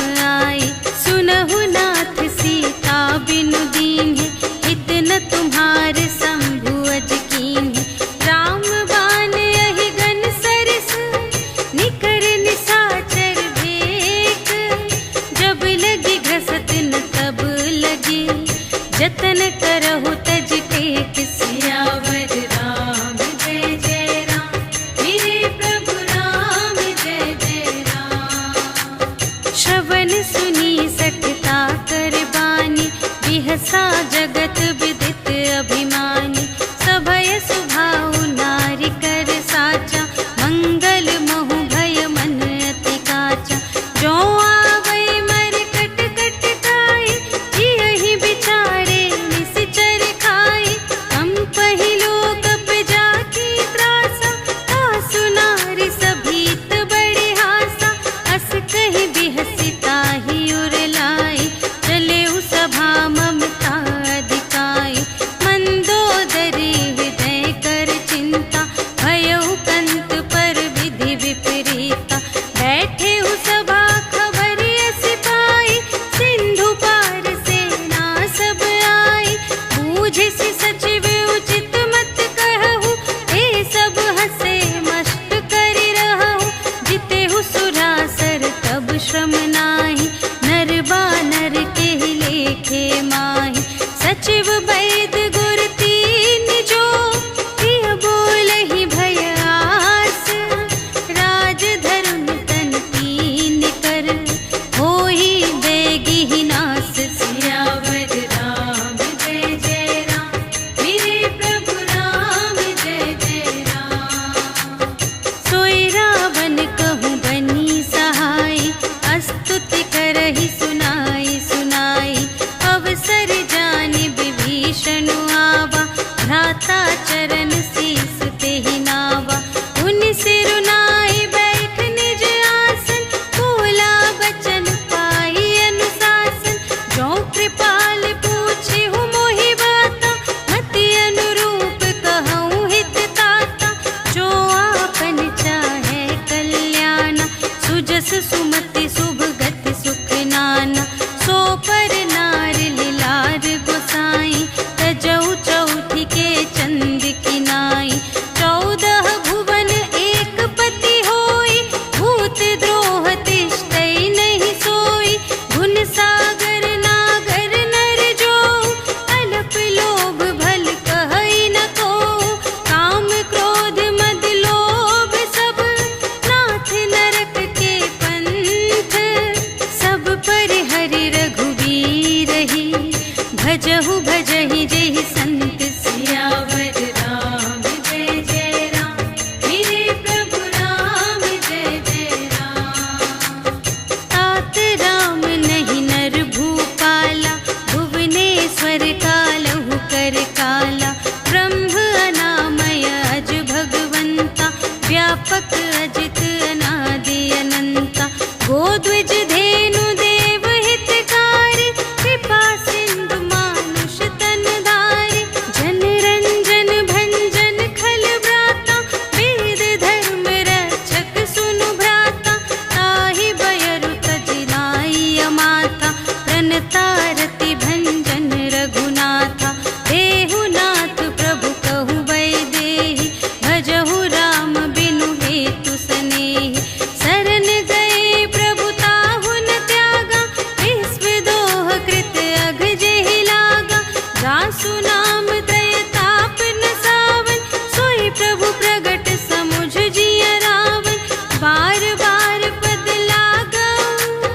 व्यापक अजित अनादि अनंता गोद्विज धेनु देव हितकारी कृपा सिंधु मानुष तन धारी जन रंजन भंजन खल भ्राता वेद धर्म रक्षक सुनु भ्राता ताहि बयरु तजिनाई अमाता प्रणतारति भंजन रघुनाथा देहुनाथ प्रभु कहु वैदेही भजहु राम बिनु हेतु सनेही शरण गए प्रभु ताहु न त्यागा विश्व दोह कृत अघ जेहि लागा जासु नाम त्रय ताप न सावन सोई प्रभु प्रगट समुझ जिय रावण बार बार पद लागऊ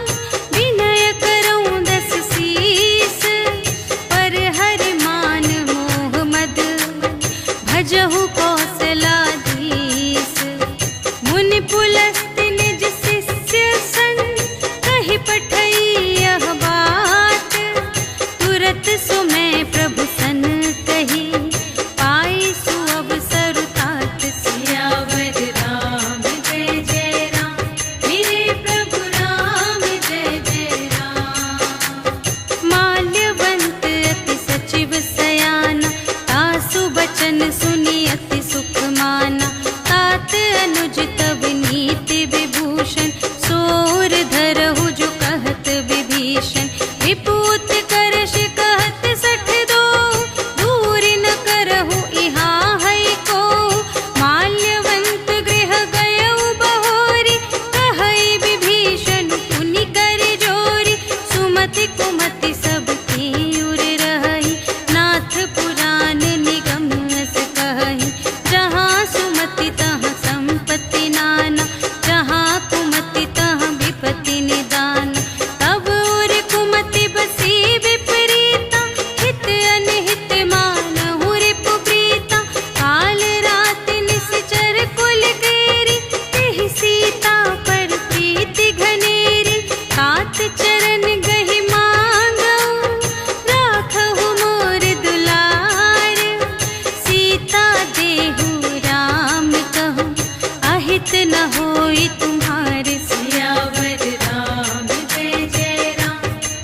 विनय करऊँ दस शीस पर हरि मान मोह मद भजहु कौशलाधीश मुनि पुलस्त्य निज शिष्य संग कहि पठई यह बात तुरत सुमय प्रभु सन कही पाई सुअवसर तात सियावर राम जय जय राम मेरे प्रभु राम जय जय राम माल्यवंत अति सचिव सयाना तासु बचन सुनि अति सुख माना तात अनुज तब नीति विभूषण सोर धरहु जो कहत विभीषण विपूत करश कहत सठ दो दूर न करहु इहाँ है को माल्यवंत गृह गयउ बहोरी कहई विभीषण पुनि कर जोरी सुमति कुमति सब उर रही नाथ पुराण निगम अस कहई जहाँ सुमति तहाँ संपत्ति नाना जहाँ कुमति तहाँ विपत्ति निदान तब उर कुमति बसी विपरीता हित अनहित मानहु रिपु प्रीता काल रात निश्चर कुल केरी तेहि सीता पर प्रीति घनेरी तात चरण गहि मांगऊ राखहु मोर दुलार सीता देहु राम कहूँ अहित न होई तुम्हारे सियावर राम जय जय राम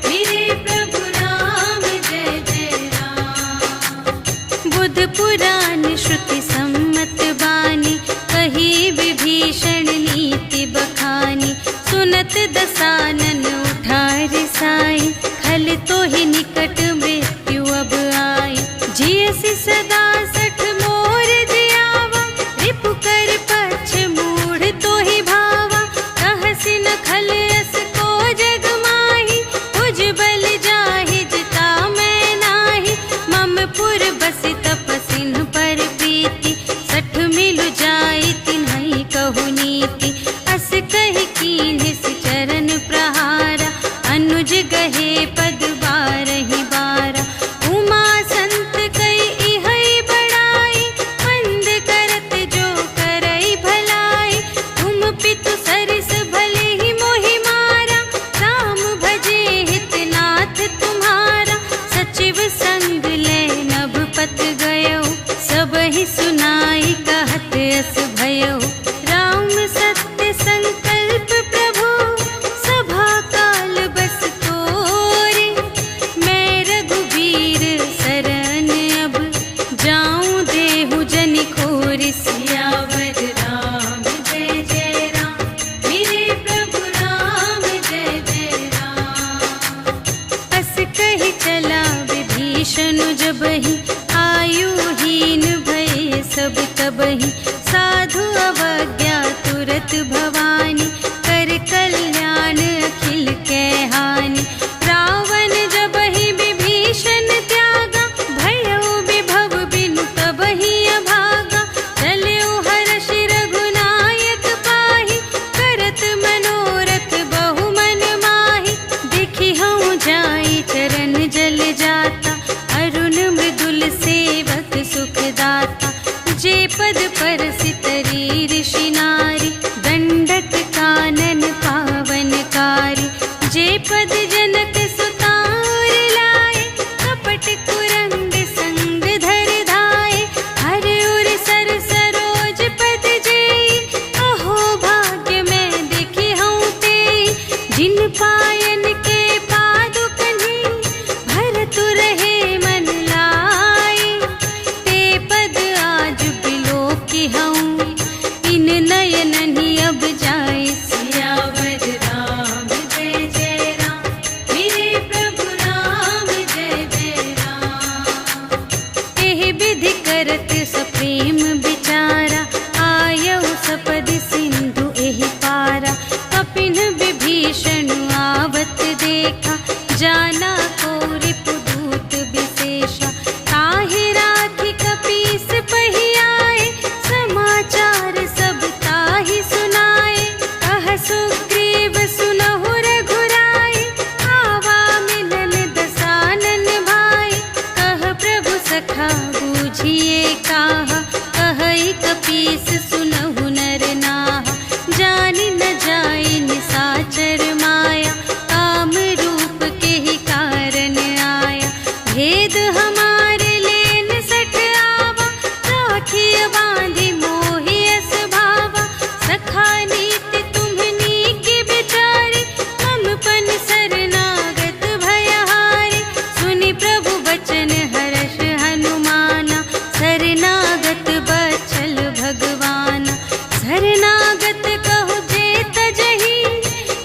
मेरे प्रभु राम जय जय राम बुध पुराण श्रुति सम्मत बानी कही विभीषण नीति बखानी सुनत दसानन उठार साई खल तो ही निकट मृत्यु अब आई जियसि सदा सठ मोर जियावा रिपु कर पक्ष मूढ़ तो ही भावा कहसि न खल अस को जग माही उज बल जाहि जिता मैं नाही मम पुर बसि तपसिन पर प्रीति सठ मिलु जाई तिन्हई कहु नीति अस कहि कीन्ह सि चरण प्रहारा अनुज गहे पद बारहि बारा उमा संत कई इहई बड़ाई मंद करत जो करई भलाई तुम पितु सरिस भले ही मोहि मारा राम भजे हितनाथ तुम्हारा सचिव संग ले नभ पत गयो सब ही सुनाई कहत अस भयो राम सत्य संकल्प प्रभु सभा काल बस तोरे मैं रघुबीर शरण अब जाऊं देहु जनि खोरि सियावर राम जय जय राम मेरे प्रभु राम जय जय राम अस कहि चला विभीषण जबहि आयुहीन भय सब तबहि साधु अवज्ञा तुरत भवानी नयन ही अब जाए। सियावर राम जय जय राम, मेरे प्रभु राम जय जय राम। एहि विधि करत सप्रेम विचारा, आयऊ सपदि सिंधु एहि पारा। कपिन विभीषण आवत देखा, जाना को रिपुदूत विशेषा। ताहि राखी कपीस पहियाए, समाचार सब ताहि सुनाए। कह सुग्रीव सुनहु रघुराई, आवा मिलन दसानन भाई। कह प्रभु सखा बूझिए काहा, कहई कपीस सुनहु नर नाहा। जानि न जाई निसाचर माया, काम रूप के ही कारण आया। भेद हमारे लेन सठ आवा, राखिय बांधि मोहि अस भावा। सखा नीति तुम्हनी की बिचारी, ममपन शरणागत भयहारी। सुनि प्रभु बचन हर्ष हनुमाना, शरणागत बचल भगवाना। शरणागत कहु जे तजहि,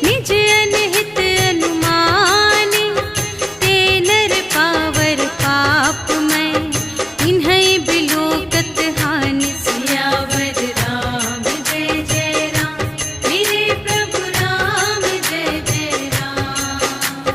निज अनहित अनुमानी। ते नर पावर पाप मैं, इन्है बिलोकत हानि। सियावर राम जय जय राम, मेरे प्रभु राम जय जय राम।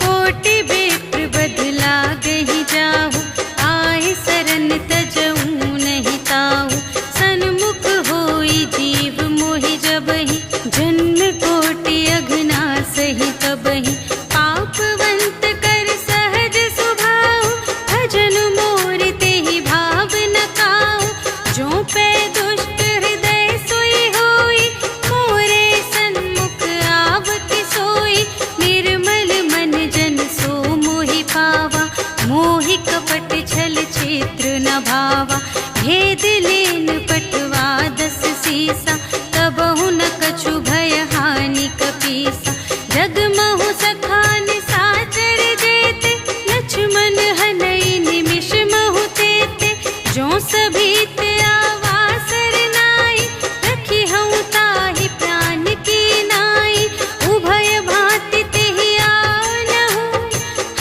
कोटि विप्र बदला गहि जाहु, आए सरन तजऊ नहीं ताहु। सन्मुख होई जीव मोहि जबहि, जन्म कोटि अघना सही तबहि। पापवंत कर सहज सुभाव, भजन मोर तेहि भाव न काहु। जो पै दुष्ट हृदय सोई होई, मोरे सन्मुख आवति सोई। निर्मल मन जन सो मोहि पावा, मोहि कपट छल क्षेत्र न भावा। भेद लेन पटवा दस सीसा, तबहु न कछु भय हानि कपीसा। जगमहु सखा निसाचर जेते, लक्ष्मण हनई निमिष महु तेते। जो सभीत आवा सरनाई, रखी हऊँ ताहि प्राण की नाई। उभय भांति तेहि आवनहु,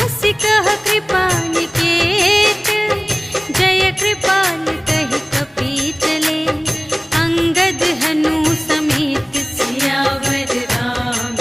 हँसि कह कृपा निकेत। जय कृपाल कहि कपी चले, अंगद हनु समेत। सियावर राम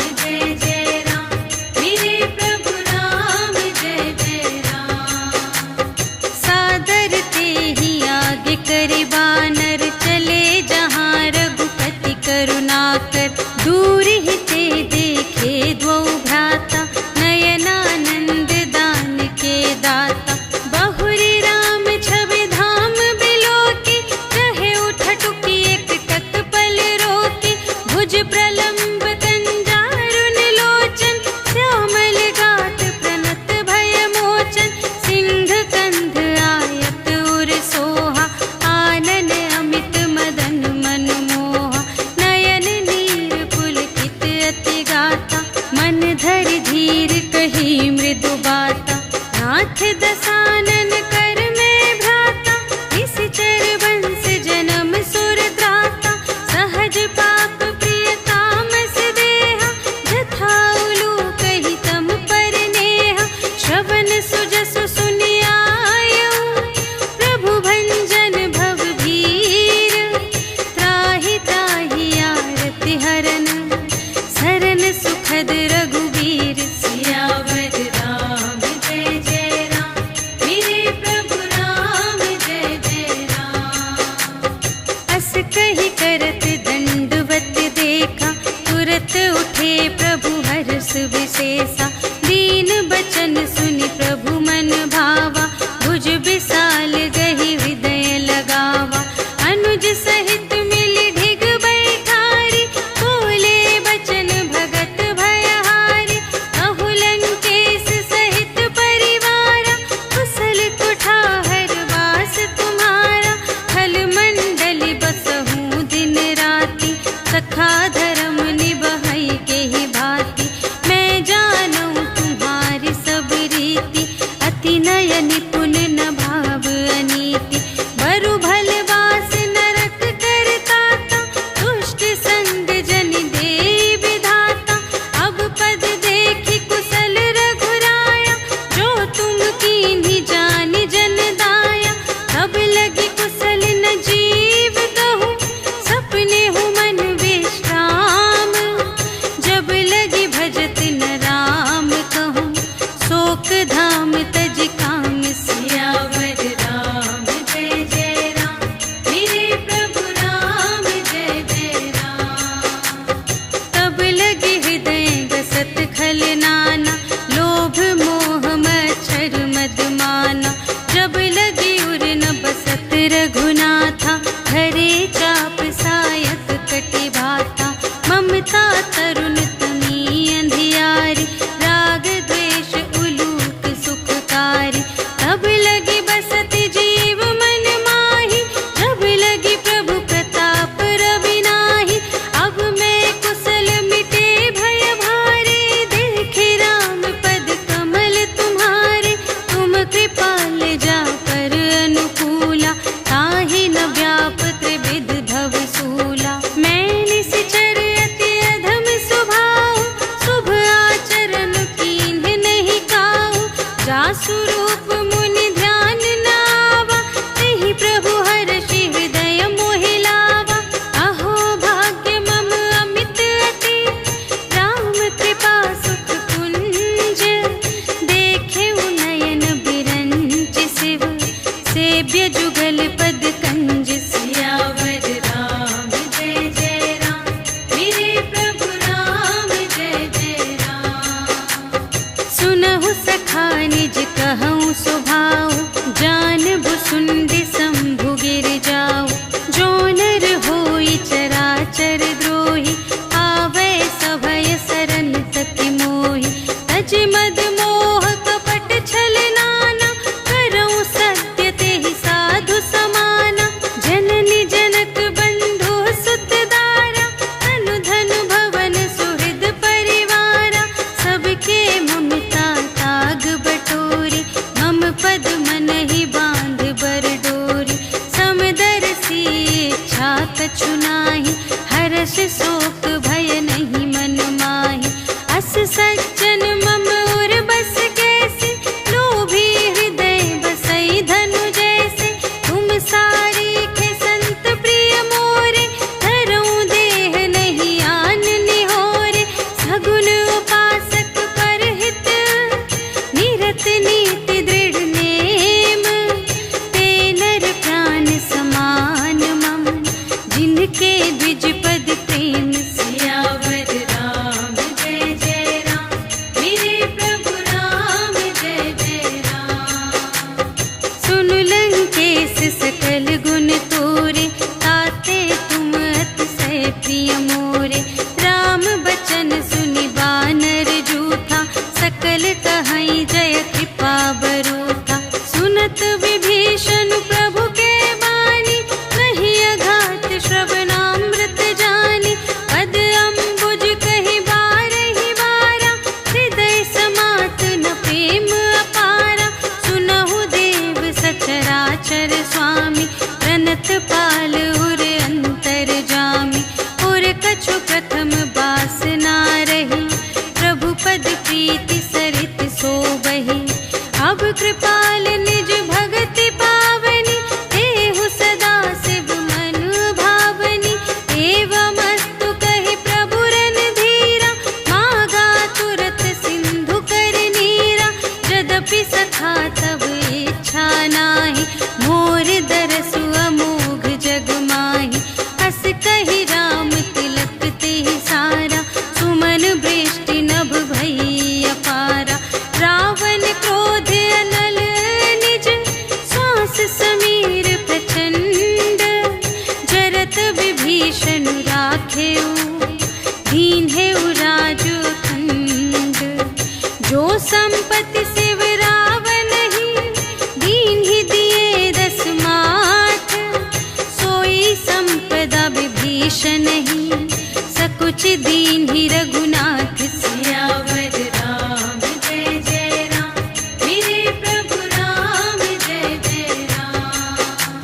नहीं, सकुच दीन ही रघुनाथ सियावर राम जय जय राम, मेरे प्रभु राम जय जय राम।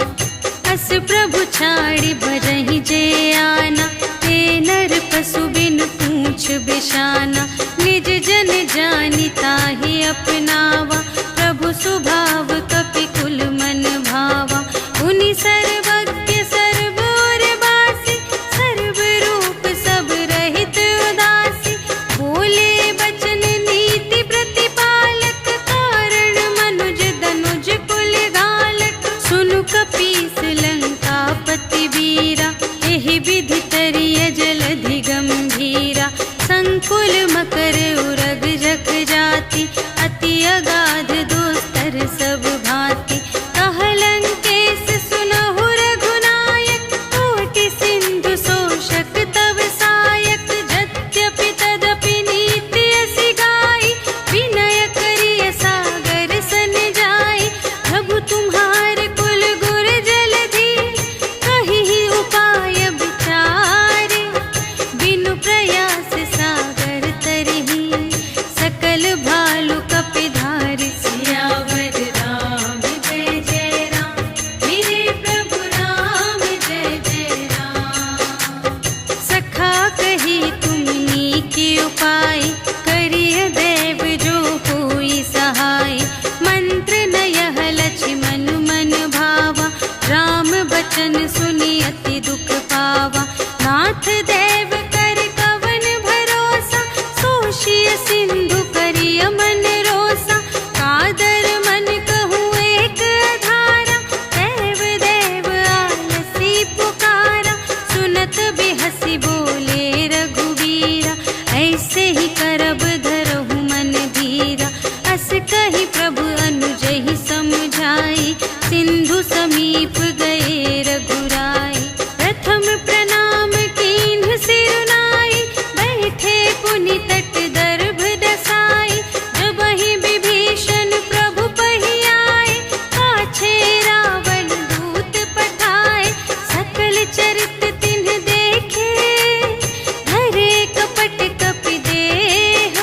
अस प्रभु छाड़ी भजहि जे आना, ते नर पशु बिन पूछ बिशाना। निज जन जानि ताहि अपनावा, प्रभु स्वभाव कपि कुल मन भावा। उनि सर्वज्ञ सर्व और बासी, सर्व रूप सब रहित उदासी। बोले बचन नीति प्रतिपालक, कारण मनुज दनुज कुल घालक। सुनु कपीस लंकापति वीरा, एहि विधि तरिय जलधि गंभीरा। संकुल मकर उरग जग जाति, अति अगाध दोस्तर सब भांति। कहलंकेश सुनहु रघुनायक, कोटि सिंधु शोषक तव सायक। यद्यपि तदपि नीति असि गाई, विनय करिय सागर सन जाई। प्रभु तुम्हार कुल गुर जलधि, कहिहि उपाय विचारे। बिनु प्रयास सागर तरहि, सकल भालु कपिधारि। सियावर राम जय जय राम, मेरे प्रभु राम जय जय राम। सखा कही तुमनी के उपाय, करिय देव जो होई सहाय। मंत्र नयह लक्ष्मण मन भावा, राम बचन सुनि अति दुख पावा। नाथ देव कर कवन भरोसा, सोषिय सिंधु करिय मन रोसा। कादर मन कहूँ एक धारा, देव देव आलसी पुकारा। सुनत बिहसी बोले रघुवीरा, ऐसे ही करब धरहु मन धीरा। अस कही प्रभु अनुजहि समझाई, सिंधु समीप गए रघुराई। प्रथम प्रणाम कीन्ह सिरुनाई, बैठे पुनि तट दर्भ दसाई। जबहि विभीषण प्रभु पहियाए, पाछे रावण दूत पठाए। सकल चरित तिन्ह देखे, धरे कपट कपि देह।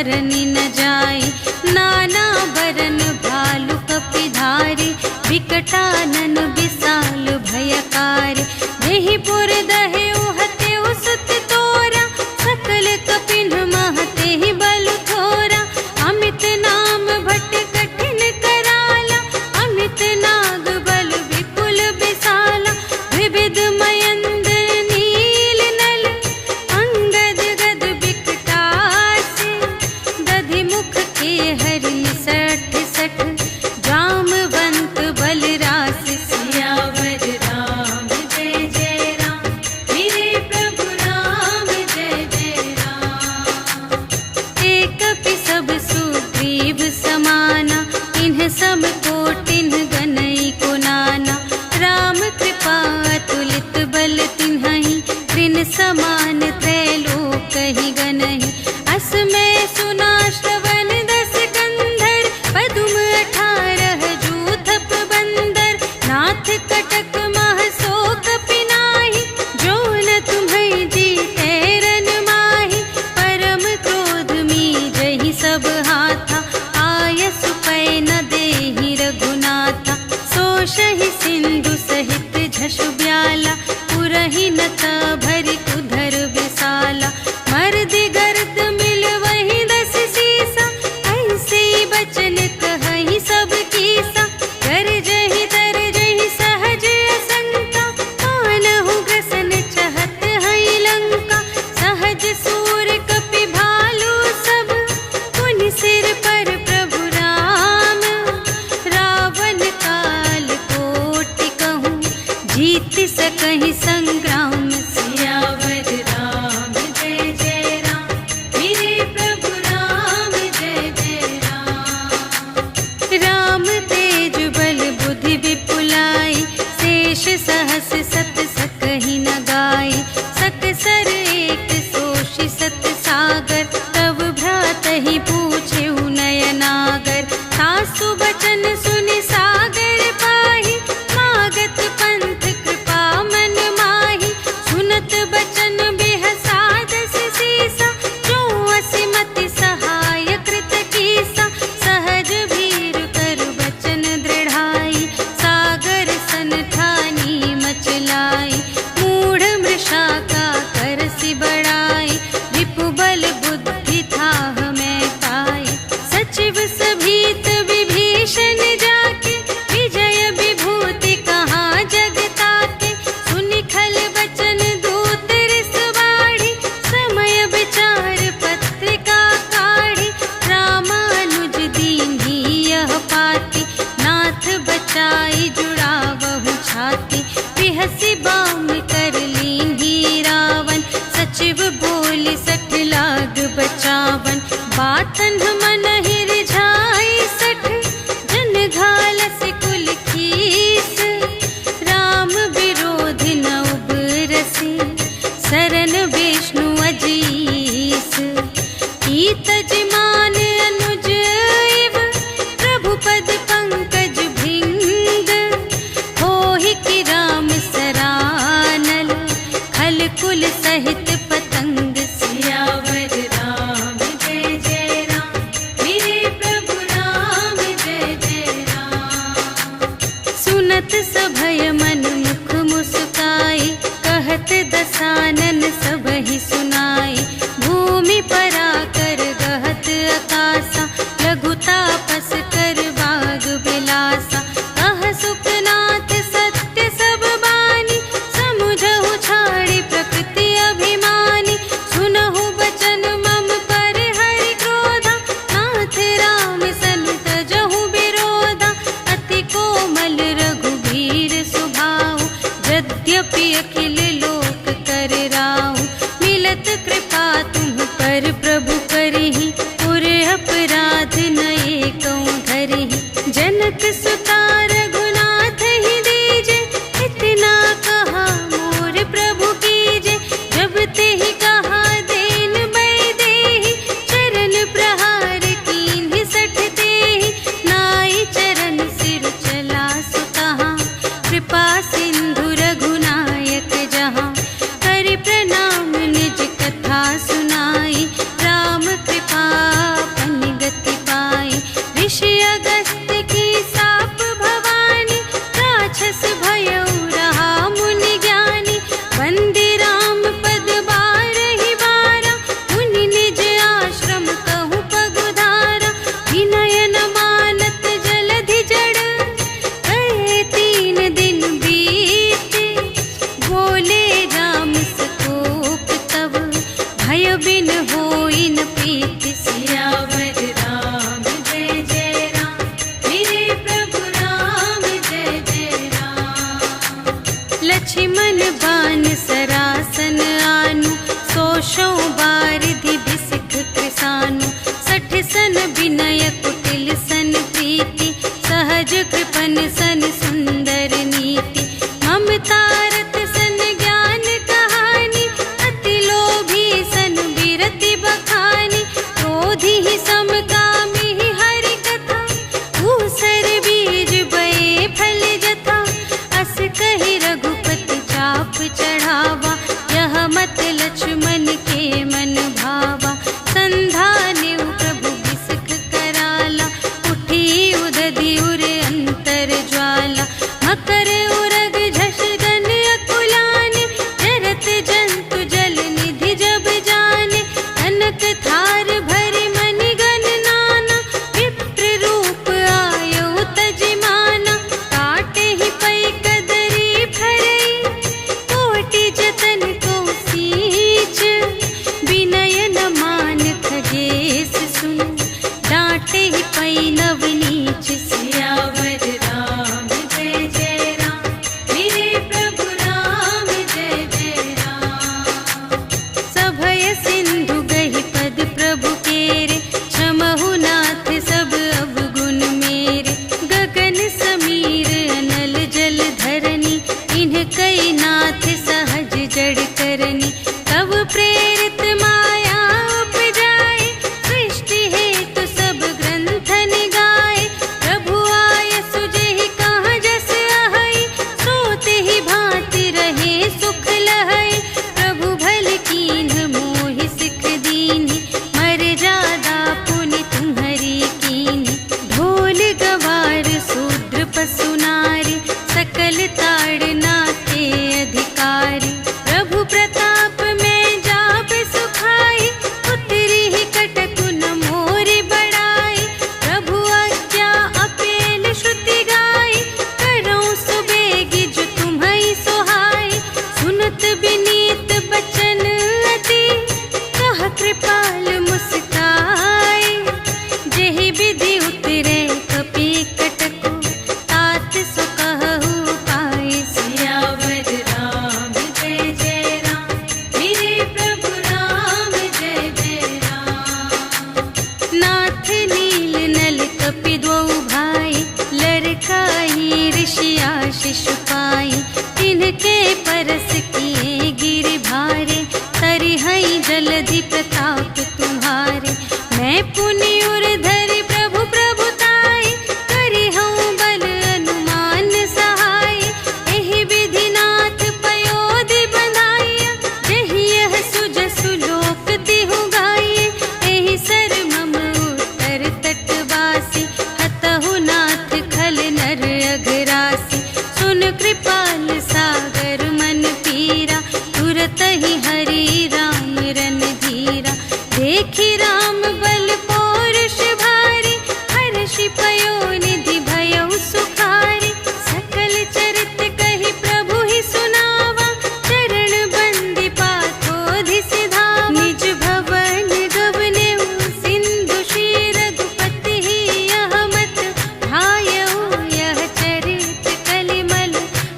भरनी न जाई। नाना बरन भालु कपिधारी, विकटानन विशाल भयकारी। देहि पुर दहे उहते उसत तोरा, सकल कपिन महते ही बलु थोरा। अमित नाम भट कठिन कराला, अमित नाग बल विपुल विशाला। विविध मयंद्र नील नल, अंगद गद विकटासी। दधि मुख के हरि सठ सठ, जामवंत बलरासी। सियावर राम जय जय राम, मेरे प्रभु राम जय जय राम। एक कपि सब सुग्रीव समाना, इन्ह सब कोटिन्ह गनई को नाना। राम कृपा अतुलित बल तिन्हहि, त्रिन समान त्रैलोक ही गनहि। अस मैं सुना श्रवण दस कंधर, पदुम 18 जूथप बंदर। नाथ कटक मह शोक पिनाहि, जो न तुम्हें जीते रन माहि। परम क्रोध मीजहि सब हाथा, आयसु पै न देहि रघुनाथा। सोषहि सिंधु सहित झषु ब्याला, पुरहि नत भरि उधर विशाला। मर्दि गर्द मिल वही 10 सीसा, ऐसे बचन कहहि सब कीसा। गरजहि तरजहि सहज असंका, मानहु ग्रसन चहत हई लंका। सहज सूर कपि भालु सब, पुनि सिर पर प्रभु राम। रावण काल कोटि कहूँ, जीत सकहि संग्राम। सियावर राम जय जय राम, मेरे प्रभु राम जय जय राम। राम तेज बल बुद्धि विपुलाई, शेष सहस सत सकहि न गाई। सकसर एक सोषि सत सागर, तब भ्रातहि पूछेउ नयनागर। सासु बचन सुनि सागर पाहि, मागत पंथ कृपा मन माहि। सुनत बचन बेहसादस सीसा, जो असिमति सहाय कृत कीसा। सहज भीर कर बचन दृढ़ाई, सागर सन ठानी मचलाई। मूढ़ मृषा का करसि बड़ाई, रिपु बल बुद्धि थाह मैं पाई। सचिव सभीत विभीषण जाके, विजय विभूति कहाँ जग ताके। सुनि खल बचन दूत रिस बाढ़ी, समय विचार पत्रिका काढ़ी। रामानुज दीन्ही यह पाती, नाथ बचाई जुड़ावहु छाती। बिहसि बाम कर लीन्ही रावण, सचिव बोलि 60 लाग बचावन। बातन मन रिझाई 60, जन घालसि कुल कीस। राम विरोधि न उबरसि, शरण विष्णु अजीस। ईतज मान अनुज इव, प्रभु पद पंकज भृंग। होहि कि राम सरानल, खल कुल सहित पतंग। सियावर राम जय जय राम, सन विनय कुटिल सन प्रीति, सहज कृपन सन सुंदर नीति, ममता रत सन ज्ञान कहानी, अति लोभी सन विरति बखानी, क्रोधी ही समकामी ही हरि कथा, ऊसर बीज बये फल जथा, अस कहि रघुपति चाप चढ़ावा, यह मत लक्ष्मण के मन भावा, संधान्यु प्रभु बिसख कराला, उठी उदधि उर अंतर ज्वाला, मकर उरग झष गन अकुलाने, जरत जंतु जल निधि जब जाने, कनक थार भरि मनि गण नाना, विप्र रूप आयु तजिमाना, काटे ही पै कदरी फरई, कोटि जतन को सींच, विनय न मान खगेश सुन, डांटे ही पै नवनीच। सियावर राम जय जय राम, मेरे प्रभु राम जय जय राम। सभय सिंधु गहि पद प्रभु केरे, क्षमहु नाथ सब अवगुण मेरे, गगन समीर अनल जल धरनी, इन्ह कई नाथ सहज जड़ करनी, तब प्रेरित माया उपजाए, सृष्टि हेतु सब ग्रंथ निगाए, प्रभु आय सुजेहि कहाँ जस अहै, सोते ही भांति रहे सुख लहै, प्रभु भल कीन्ह मोहि सिख दीन्हि, मर्यादा पुनि तुम्हरी कीन्हि, ढोल गवार शूद्र पशु नारी, सकल ताड़ना के अधिकारी, प्रभु प्रताप में जाप सुखाई, उतरी ही कटकु न मोरि बड़ाई, प्रभु आज्ञा अपेल श्रुति गाई, करऊँ सुबेगी जो तुम्है सोहाई, सुनत विनीत बचन अति, कह कृपाल मुस्काई, जेहि विधि उतरे कपि कटकु, तात सो कहु पाई। सियावर राम जय जय राम, मेरे प्रभु राम जय जय राम। नाथ नील नल कपि द्वौ भाई, लरकाई ऋषि आशीष पाई, तिनके परस किए गिर भारे, तरिहै जलधि प्रताप तुम्हारे, मैं पुनि उर धरि प्रभु प्रभुताई, करिहऊँ बल अनुमान सहाय, एहि विधि नाथ पयोधि बंधाइया, जेहि यह सुजसु लोक तिहु गाइए, एहि सर मम उत्तर तटवासी, हतहु नाथ खल नर अघरासी, सुन कृपाल सागर मन पीरा, तुरत ही हरि राम रन धीरा, देखि राम बल पौरुष भारी, हर्षि पयोनिधि भयउ सुखारी, सकल चरित कहि प्रभु ही सुनावा, चरण बंदी पाथोधि सिधावा, निज भवन गवनेउ सिंधु श्री रघुपति ही यह मत भायउ, यह चरित कलिमल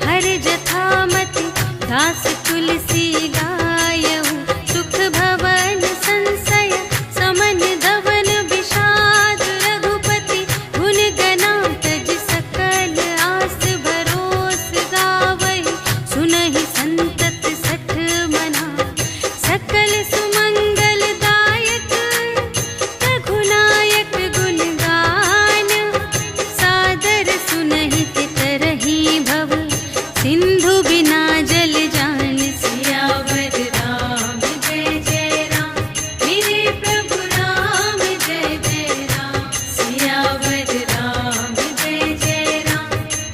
हर जथामति, दास तुलसी गायउ, सुख भवन संशय समन धवन विषाद, रघुपति गुण गना तज सकल आस भरोस गावहि, सुनहि संतत सठ मना, सकल सुमंगल दायक, रघुनायक गुण गान, सादर सुनहि तितरहि भव, सिंधु बिना जल जान। सियावर राम जय जय राम, मेरे प्रभु राम जय जय राम। सियावर राम जय जय राम,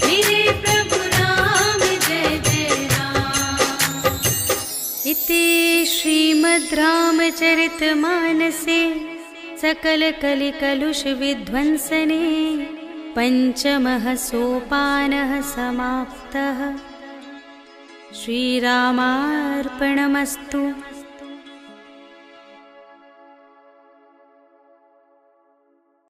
मेरे प्रभु राम जय जय राम। इति श्रीमद् रामचरितमानसे सकल कलि कलुष विध्वंसने, पंचमः सोपानः समाप्तः। श्रीरामार्पणमस्तु।